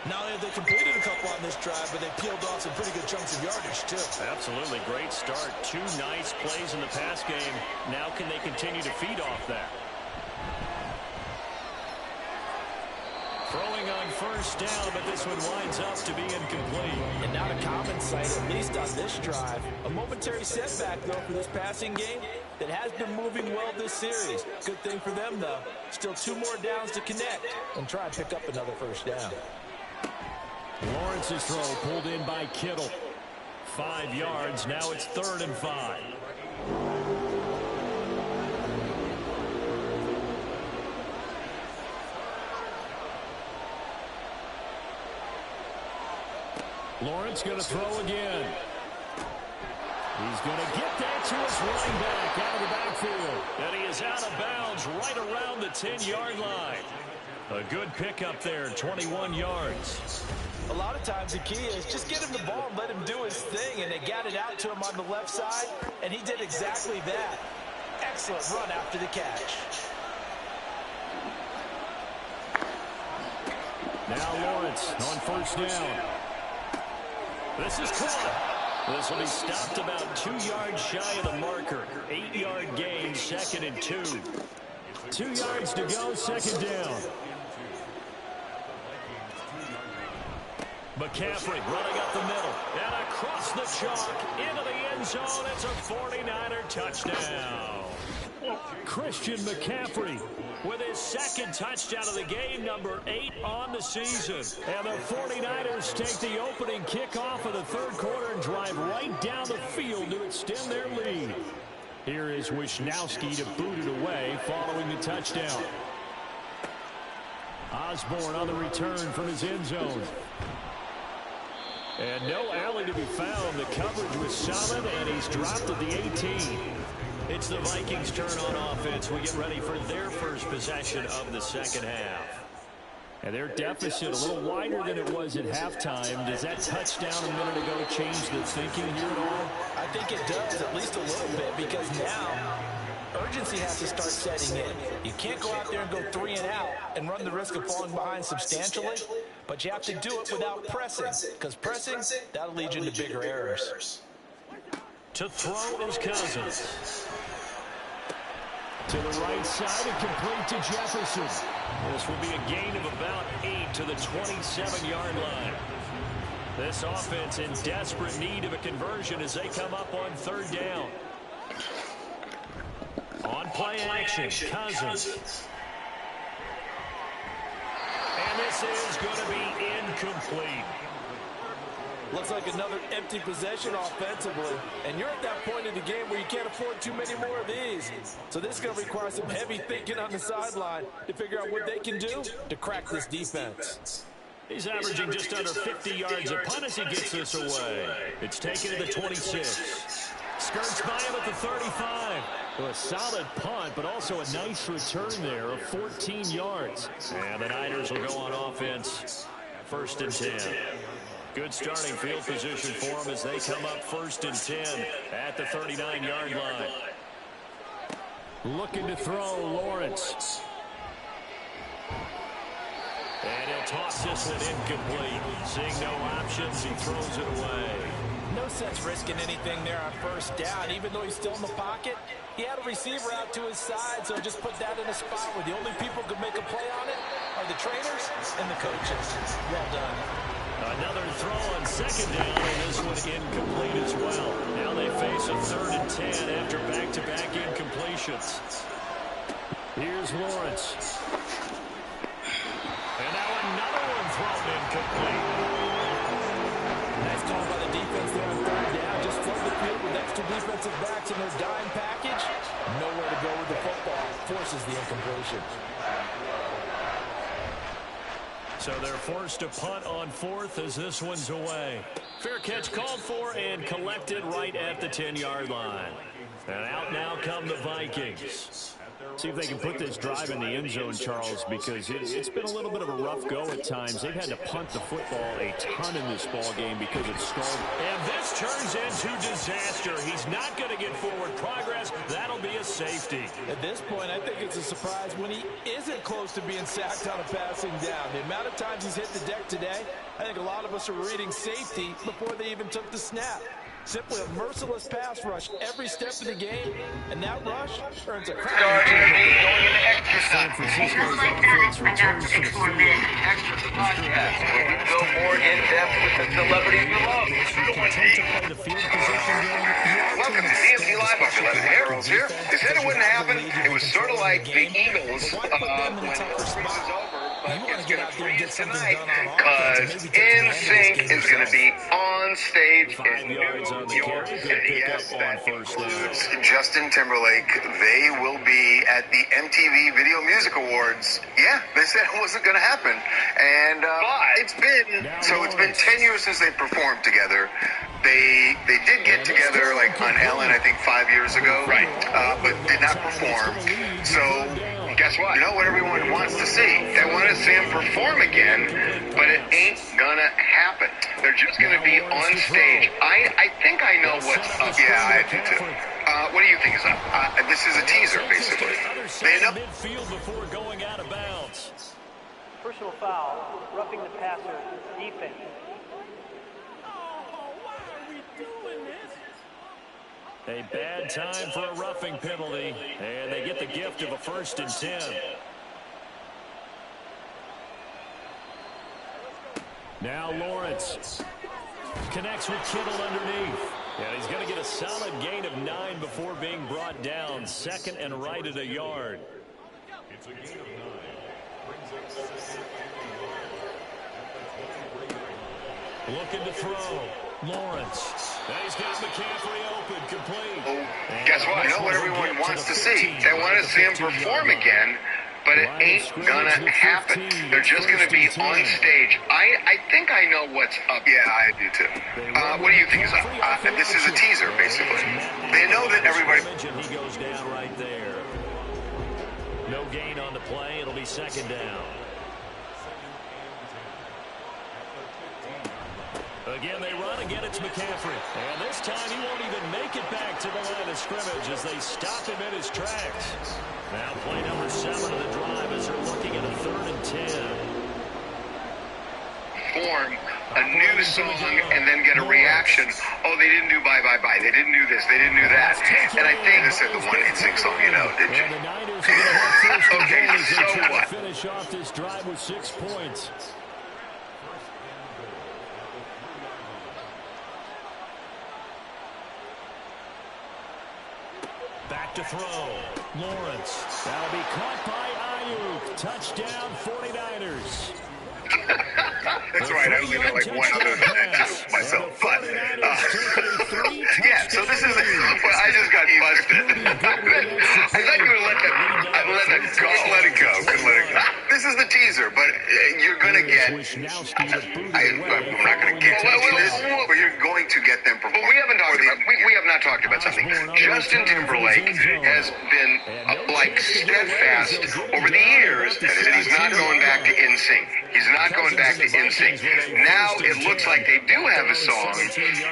Not only have they completed a couple on this drive, but they peeled off some pretty good chunks of yardage, too. Absolutely. Great start. 2 nice plays in the pass game. Now can they continue to feed off that? Throwing on first down, but this one winds up to be incomplete. And not a common sight, at least on this drive. A momentary setback, though, for this passing game that has been moving well this series. Good thing for them, though. Still 2 more downs to connect and try and pick up another first down. Lawrence's throw pulled in by Kittle. 5 yards. Now it's 3rd and 5. Lawrence going to throw again. He's going to get that to his running back out of the backfield. And he is out of bounds right around the 10-yard line. A good pickup there, 21 yards. A lot of times the key is just get him the ball and let him do his thing, and they got it out to him on the left side, and he did exactly that. Excellent run after the catch. Now Lawrence on first down. This is caught. This will be stopped about 2 yards shy of the marker. 8-yard gain, 2nd and 2. 2 yards to go, second down. McCaffrey running up the middle and across the chalk into the end zone. It's a 49er touchdown. Christian McCaffrey with his 2nd touchdown of the game, number 8 on the season. And the 49ers take the opening kickoff of the third quarter and drive right down the field to extend their lead. Here is Wisnowski to boot it away following the touchdown. Osborne on the return from his end zone. And no alley to be found. The coverage was solid, and he's dropped at the 18. It's the Vikings' turn on offense. We get ready for their first possession of the second half. And their deficit a little wider than it was at halftime. Does that touchdown a minute ago change the thinking here at all? I think it does, at least a little bit, because now urgency has to start setting in. You can't go out there and go 3 and out and run the risk of falling behind substantially, but you have to do it without pressing, because pressing, that'll lead you into bigger errors. To throw is Cousins. To the right side and complete to Jefferson. This will be a gain of about 8 to the 27-yard line. This offense in desperate need of a conversion as they come up on 3rd down. On play action, Cousins. And this is going to be incomplete. Looks like another empty possession offensively. And you're at that point in the game where you can't afford too many more of these. So this is going to require some heavy thinking on the sideline to figure out what they can do to crack this defense. He's averaging just under 50 yards a punt as he gets this away. It's taken to the 26. Skirts by him at the 35. Well, a solid punt, but also a nice return there of 14 yards. And the Niners will go on offense. 1st and 10. Good starting field position for them as they come up 1st and 10 at the 39-yard line. Looking to throw, Lawrence. And he'll toss this one incomplete. Seeing no options, he throws it away. No sense risking anything there on 1st down. Even though he's still in the pocket, he had a receiver out to his side, so just put that in a spot where the only people who could make a play on it are the trainers and the coaches. Well done. Another throw on 2nd down, and this one incomplete as well. Now they face a 3rd and 10 after back-to-back incompletions. Here's Lawrence. And now another one thrown incomplete. Nice call by the defense there on 3rd down. Just flood the field with extra defensive backs in their dime package. Nowhere to go with the football. Forces the incompletion. So they're forced to punt on 4th as this one's away. Fair catch called for and collected right at the 10-yard line. And out now come the Vikings. See if they can put this drive in the end zone, Charles, because it's been a little bit of a rough go at times. They've had to punt the football a ton in this ball game because it's stalled. And this turns into disaster. He's not going to get forward progress. That'll be a safety. At this point, I think it's a surprise when he isn't close to being sacked on a passing down. The amount of times he's hit the deck today, I think a lot of us are reading safety before they even took the snap. Simply a merciless pass rush every step of the game, and that rush earns a crown. San Francisco's offense returns to the field. Go more in depth with the celebrities you love. Welcome to DMC Live. I'm 11 Harold's here. They said it wouldn't happen. It was sort of like the Eagles when the season is over. But it's going to freeze tonight because NSYNC is going to be on stage in New York City. Yes, that includes Justin Timberlake. They will be at the MTV Video Music Awards. Yeah, they said it wasn't going to happen. And it's been 10 years since they performed together. They did get together like on Ellen, I think 5 years ago, right? But did not perform. So guess what? You know what everyone wants to see? They want to see him perform again, but it ain't gonna happen. They're just gonna be on stage. I think I know what's up. Yeah, I do too. What do you think is up? This is a teaser, basically. They end up midfield before going out of bounds. Personal foul, roughing the passer, defense. A bad time for a roughing penalty, and they get the gift of a 1st and 10. Now Lawrence Connects with Kittle underneath. And he's going to get a solid gain of 9 before being brought down. 2nd and right at a yard. It's a gain of 9. Looking to throw. Lawrence. And he's got McCaffrey open, complete. Guess what? I know what everyone wants to see. They want to see him perform again, but it ain't gonna happen. They're just gonna be on stage. I think I know what's up. Yeah, I do too. What do you think is up? This is a teaser, basically. They know that everybody. He goes down right there. No gain on the play. It'll be 2nd down. Again, they run. Again, it's McCaffrey. And this time he won't even make it back to the line of scrimmage as they stop him in his tracks. Now play number 7 of the drive as they're looking at a 3rd and 10. Form a new song and then get a reaction. Oh, they didn't do bye, bye, bye. They didn't do this. They didn't do that. And I think this is the one NSYNC song, you know, didn't you? The Niners are going to have first and Okay, goal as they so try what? to finish off this drive with 6 points. Back to throw. Lawrence. That'll be caught by Ayuk. Touchdown, 49ers. That's right. I only know like one other than that too, myself. But yeah, so this is. Well, I just got busted. I thought you would let it go. Couldn't let it go. This is the teaser, but you're gonna get. I'm not gonna get this, but you're going to get them. But we haven't talked about. We have not talked about something. Justin Timberlake has been like steadfast over the years that he's not going back to NSYNC. He's not going back to NSYNC. Now it looks like they do have a song,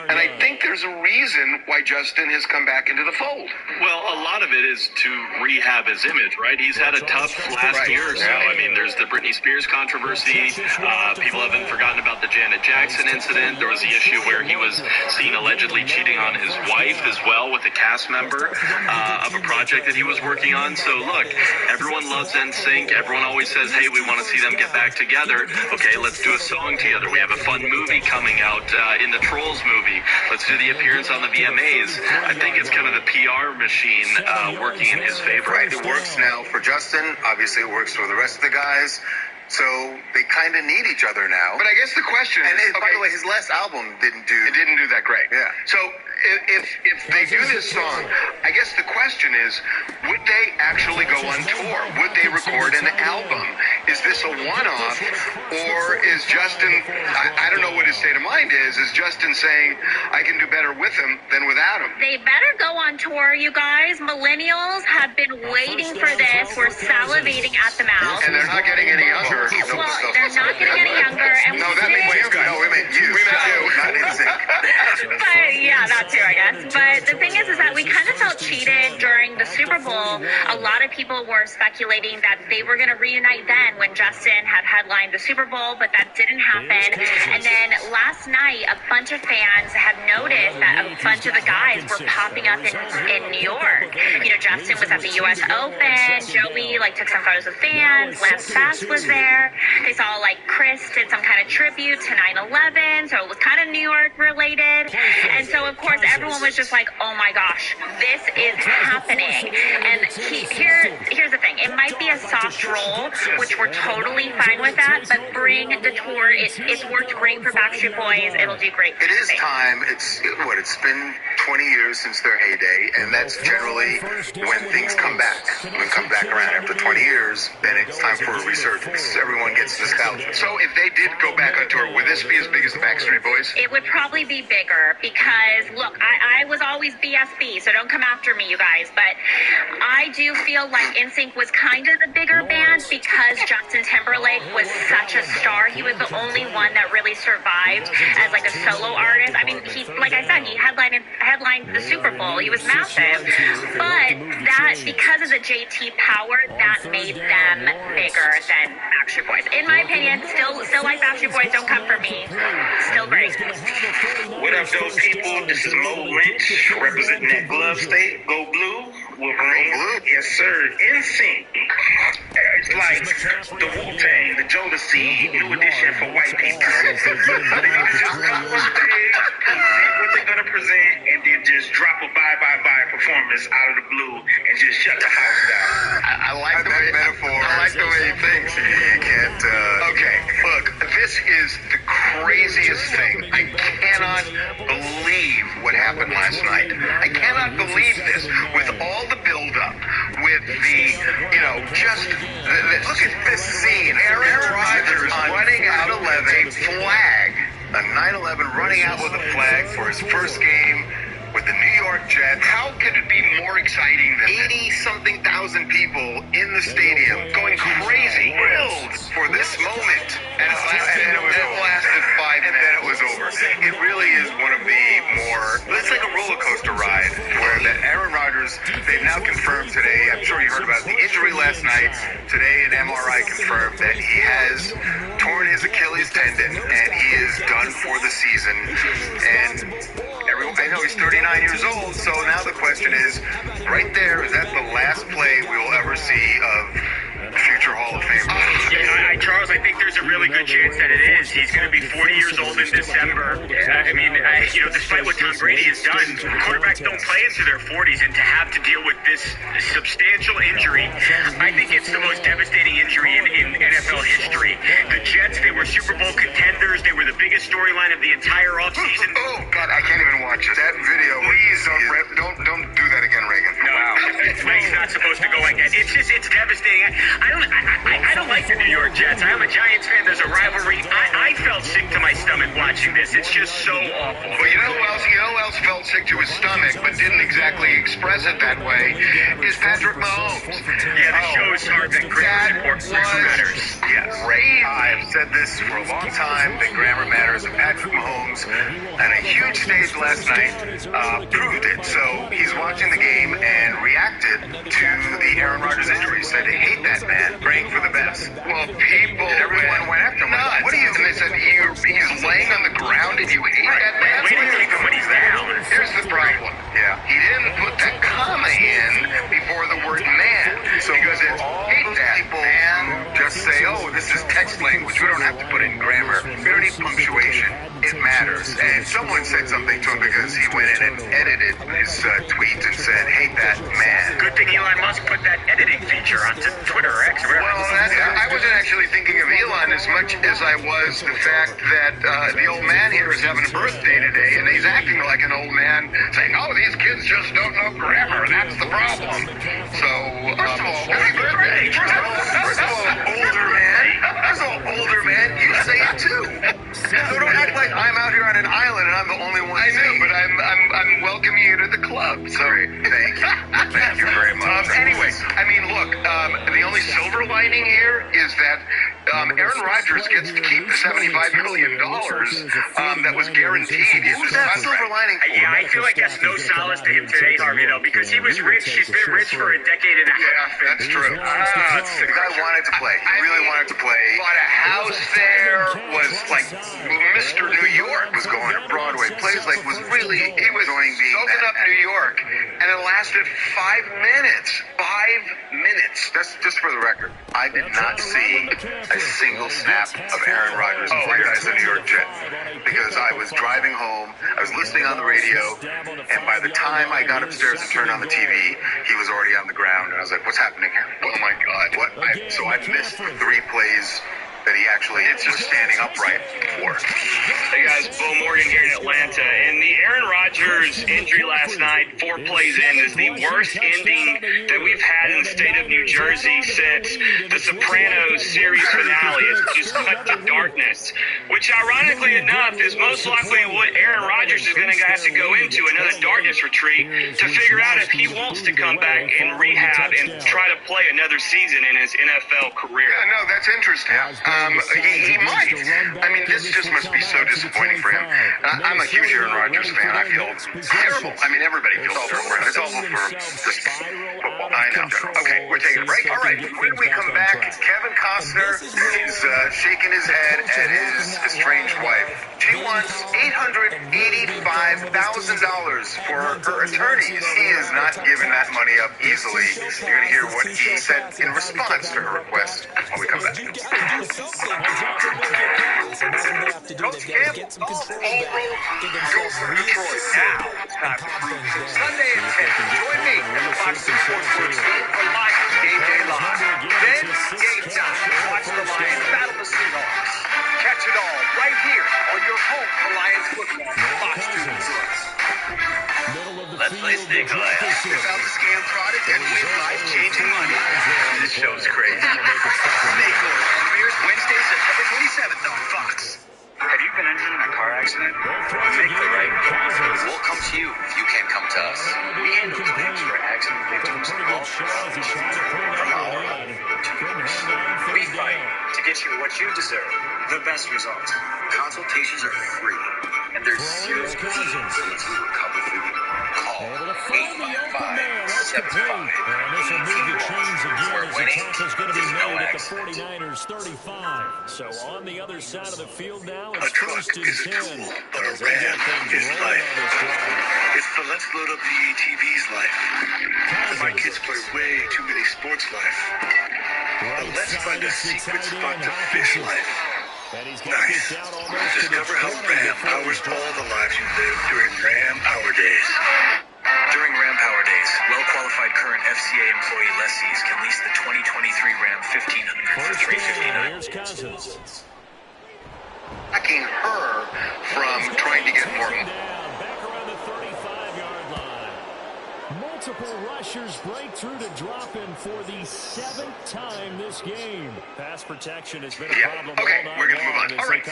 and I think there's a reason why Justin has come back into the fold. Well, a lot of it is to rehab his image, right? He's had a tough last year or so. I mean, there's the Britney Spears controversy. People haven't forgotten about the Janet Jackson incident. There was the issue where he was seen allegedly cheating on his wife as well with a cast member of a project that he was working on. So, look, everyone loves NSYNC. Everyone always says, hey, we want to see them get back together. Okay, let's do a song together. We have a fun movie coming out in the Trolls movie. Let's do the appearance on the VMAs. I think it's kind of the PR machine working in his favor. Right, it works now for Justin. Obviously, it works for the rest of the guys. So they kind of need each other now. But I guess the question is, by the way, his last album didn't do that great. Yeah. So if they do this song, I guess the question is, would they actually go on tour? Would they record an album? Is this a one-off, or is Justin? I don't know what his state of mind is. Is Justin saying I can do better with him than without him? They better go on tour, you guys. Millennials have been waiting for this. We're salivating at the mouth. And they're not getting any younger. Well, they're not getting any younger. And no, that means you. No, we meant you. We meant you, not NSYNC. But yeah, that too, I guess. But the thing is that we kind of felt cheated during the Super Bowl. A lot of people were speculating that they were going to reunite then when Justin had headlined the Super Bowl, but that didn't happen. And then last night, a bunch of fans had noticed that a bunch of the guys were popping up in New York. You know, Justin was at the U.S. Open. Joey took some photos with fans. Lance Bass was there. They saw Chris did some kind of tribute to 9/11, so it was kind of New York related. And so of course everyone was just like, oh my gosh, this is happening. And here's the thing, it might be a soft roll, which we're totally fine with that, but bring the tour. It's worked great for Backstreet Boys. It'll do great for It is time. It's been 20 years since their heyday, and that's generally when things come back. When they come back around after 20 years, then it's time for a resurgence. Everyone gets nostalgia. So if they did go back on tour, would this be as big as the Backstreet Boys? It would probably be bigger because, look, I was always BSB, so don't come after me, you guys, but I do feel like NSYNC was kind of the bigger band because Justin Timberlake was such a star. He was the only one that really survived as a solo artist. I mean, he, like I said, he headlined the Super Bowl. He was massive. But that, because of the JT power, that made them bigger than Backstreet Boys. In my opinion, still like Backstreet Boys. Don't come for me. Still great. What up, those people? This is Mo Lynch, representing that glove state. Go Blue. Wolverine. Yes, sir. NSYNC. It's like the Wu-Tang, the Jodeci, new edition for white people. They just come on stage, present what they're going to present, and then just drop a bye performance out of the blue and just shut the house down. I like that metaphor. I like the way he thinks. You can't. Okay, look, this is the craziest thing. I cannot believe what happened last night. I cannot believe this with all the build-up, with the, look at this scene. Aaron Rodgers running out 11 flag, a 9/11 running out with a flag for his first game with the New York Jets. How could it be more exciting than 80-something thousand people in the stadium going crazy, thrilled for this moment? And it lasted 5 minutes. And then it was over. it really is one of the more, it's like a roller coaster ride where that Aaron Rodgers, they've now confirmed today, I'm sure you heard about the injury last night. Today an MRI confirmed that he has torn his Achilles tendon and he is done for the season. And everyone, I know he's 39 years old, so now the question is, right there, is that the last play we will ever see of future Hall of Fame? Charles, I think there's a really good chance that it is. He's going to be 40 years old in December. I mean, despite what Tom Brady has done, quarterbacks don't play into their 40s, and to have to deal with this substantial injury, I think it's the most devastating injury in NFL history. The Jets, they were Super Bowl contenders. They were the biggest storyline of the entire offseason. Oh, God, I can't even watch it. That video. Please don't do that again, Reagan. No, it's not supposed to go like that. It's devastating. I don't like the New York Jets. I'm a Giants fan. There's a rivalry. I felt sick to my stomach watching this. It's just so awful. Well, you know who else felt sick to his stomach but didn't exactly express it that way is Patrick Mahomes. Yeah, the show is hard that grammar matters. Yes. I've said this for a long time that grammar matters, and Patrick Mahomes on a huge stage last night proved it. So he's watching the game and reacted to the Aaron Rodgers injury. He said, "I hate that man, praying for the best." Well, everyone went after him. What do you? And they said, he's laying on the ground and you hate that man? Wait till you him when he's down. Here's the problem. Yeah. He didn't put that comma in before the word man. So because it's hate that man, just say, oh, this is text language. We don't have to put in grammar. We don't need punctuation. It matters. And someone said something to him because he went in and edited his tweet and said, hate that man. Good thing Elon Musk put that editing feature onto Twitter or X or whatever. Well, I wasn't actually thinking of Elon as much as I was the fact that the old man here is having a birthday today, and he's acting like an old man, saying, oh, these kids just don't know grammar. That's the problem. So, first of all, happy birthday. First of all, older man. First of all, older man, you say it too. So don't act like I'm out here on an island and I'm the only one saying, but I'm welcoming you to the club. Sorry. Thank you. Thank you very much. Anyway, I mean, look, the only silver lining here is that Aaron Rodgers gets to keep the $75 million that was guaranteed. Who's that silver lining for? Yeah, I feel like that's no solace to him today, Harvey, though, because he was rich. He's been rich for a decade and a half. Yeah, that's true. The guy wanted to play. He really wanted to play. Bought a house there. Was like Mr. New York was going to Broadway. Plays like was really, he was going soaking up New York, and it lasted 5 minutes. 5 minutes. That's just for the record. I did not see a single snap of Aaron Rodgers as a New York Jet because I was driving home, I was listening on the radio, and by the time I got upstairs and turned on the TV, he was already on the ground, and I was like, what's happening here? Oh my God. So I missed 3 plays that he actually is just standing upright for. Hey guys, Bo Morgan here in Atlanta, and the Aaron Rodgers injury last night, 4 plays in, is the worst ending that we've had in the state of New Jersey since the Sopranos series finale. It's just cut to darkness, which ironically enough is most likely what Aaron Rodgers is going to have to go into, another darkness retreat, to figure out if he wants to come back and rehab and try to play another season in his NFL career. Yeah, no, that's interesting. He might. I mean, this just must be so disappointing for him. I'm a huge Aaron Rodgers fan. I feel terrible. I mean, everybody feels terrible for him. It's awful for just football. I know. Okay, we're taking a break. All right, when we come back, Kevin Costner is shaking his head at his estranged wife. She wants $885,000 for her attorneys. He is not giving that money up easily. You're going to hear what he said in response to her request when we come back. Coach Camp, all road goes for Detroit. Now, Sunday at 10. Join me at the Fox Sports 14 for Lions Game Day Live. Then, game time. Watch the Lions battle the Seahawks. Catch it all right here on your home for Lions football. Fox Sports. Let's play Snake Alliance. About the scam product and win life-changing money. This show's crazy. Snake Oil premieres Wednesday, September 27th on Fox. Have you been injured in a car accident? Make the right call. We'll come to you if you can't come to us. We handle claims for accident victims all from our home to yours. We fight to get you what you deserve, the best results. Consultations are free. And there's zero teams that we were covered through the call. Able to find the open man. That's complete. And this will move the chains again as the tackle's going to be made at the 49ers 35. So on the other side of the field now, it's first and 10. As they get things rolling on this drive. It's the let's load up the ATV's life. My kids play way too many sports life. But let's find a secret spot to fish life. Nice. Discover how Ram powers all the lives you live during Ram Power Days. During Ram Power Days, well-qualified current FCA employee lessees can lease the 2023 Ram 1500 for $359. Here's Cousins. Blocking her from trying to get more. Back around the 35-yard line. Multiple rushers break through to drop him for the 7th time this game. Pass protection has been a problem. Okay, we're going to move on. All right,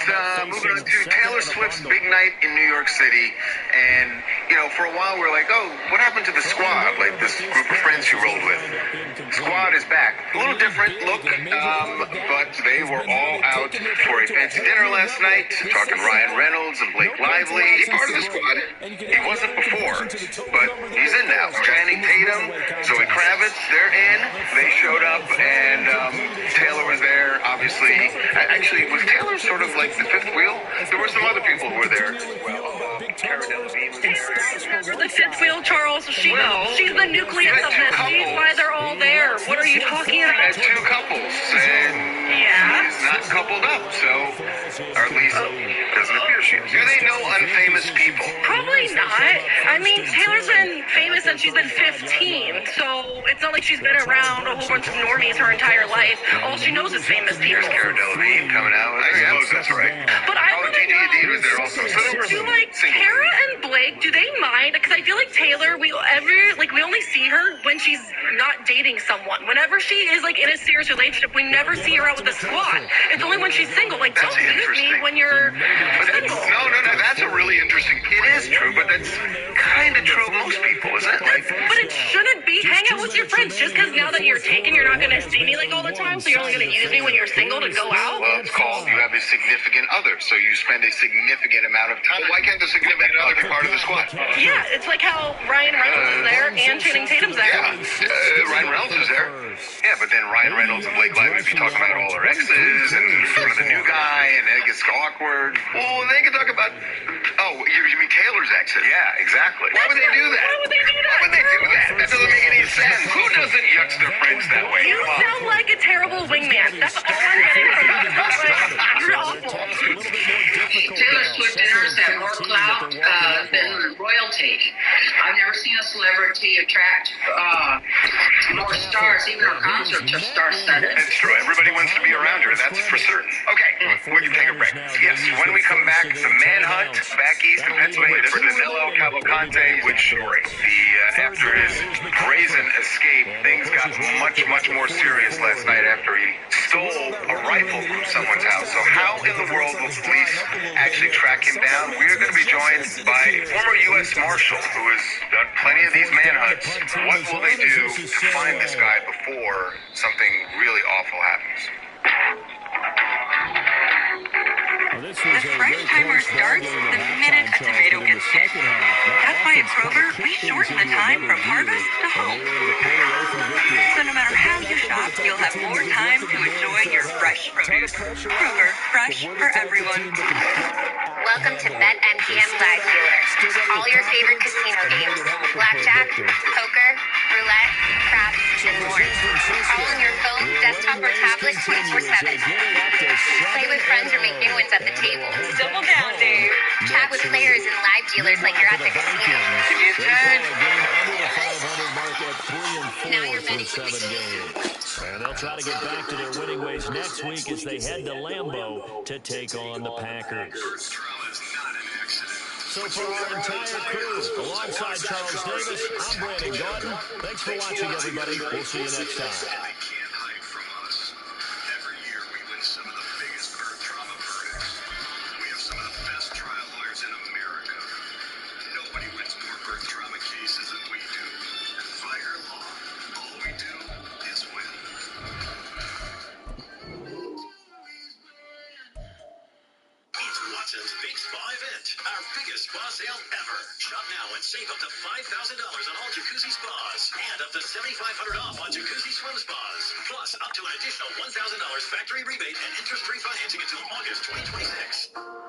moving on to Taylor Swift's big night in New York City. And, you know, for a while we're like, oh, what happened to the squad? Like this group of friends she rolled with. Squad is back. A little different look, but they were all out for a fancy dinner last night. Talking Ryan Reynolds and Blake Lively. He's part of the squad. He wasn't before, but he's in now. Channing Tatum, Zoe Kravitz, they're in. They showed up, and Taylor was there, obviously. Actually, was Taylor sort of like the fifth wheel? There were some other people who were there as well. Cara Delevingne was there. The fifth wheel, Charles. She's the nucleus of this. She's why they're all there. What are you talking about? Two couples, and he's not coupled up, so, or at least doesn't appear she is. Do they know unfamous people? Probably not. I mean, Taylor's been famous since she's been 15, so it's not like she's been around a whole bunch of normies her entire life. All she knows is famous people. There's Cara Delevingne coming out. I suppose that's right. But I want to know, was there also. So there were do like Cara and Blake, do they mind? Because I feel like Taylor, we only see her when she's not dating someone. Whenever she is like in a serious relationship, we never see her out with the squad. It's only when she's single. Like, don't leave me when you're single. No, that's a really interesting. It is true, but that's kind of true of most people, isn't it? But it shouldn't be. Hang out with your friends. Just because now that you're taken, you're not going to see me like all the time, so you're only going to use me when you're single to go out? Well, it's called you have a significant other, so you spend a significant amount of time. Well, why can't the significant other be part of the squad? Yeah, it's like how Ryan Reynolds is there and Channing Tatum's there. Yeah, Ryan Reynolds is there. Yeah, but then Ryan Reynolds and Blake Lively be talking about all their exes and sort of the new guy, and then it gets awkward. Well, they can talk about, you mean Taylor's exes? Yeah, exactly. Why would they do that? Why would they do that? Why would they do that? That doesn't make any sense. Who doesn't yuck their friends that way? You sound like a terrible wingman. That's all I'm getting from you. You're awful. Taylor Swift dinners have more clout than royalty. I've never seen a celebrity attract more stars. Even her concerts are star-studded. It's true. Everybody wants to be around her. That's for certain. Okay, we can take a break. Yes, when we come back, the manhunt back east in Pennsylvania for Danilo Cavalcante, which after his brazen escape, things got much more serious last night after he stole a rifle from someone's house. So how in the world will police actually track him down? We're going to be joined by a former U.S. Marshal who has done plenty of these manhunts. What will they do to find this guy before something really awful happens? The fresh timer starts the minute a tomato gets picked. That's why at Kroger, we shorten the time from harvest to hope. So no matter how you shop, you'll have more time to enjoy your fresh produce. Kroger, fresh for everyone. Welcome to BetMGM Live Dealer. All your favorite casino games, blackjack, poker, roulette, craps, and more. All on your phone, desktop, or tablet 24/7. Play with friends or make new ones at the table. Double down, Dave. Chat with players and live dealers like you're at the casino. It's good. Now you're betting. And they'll try to get back to their winning ways next week as they head to Lambeau to take on the Packers. So for our entire crew, alongside Charles Davis, I'm Brandon Gordon. Thanks for watching, everybody. We'll see you next time. Watson's Big Spa Event, our biggest spa sale ever. Shop now and save up to $5,000 on all jacuzzi spas and up to $7,500 off on jacuzzi swim spas. Plus, up to an additional $1,000 factory rebate and interest-free financing until August 2026.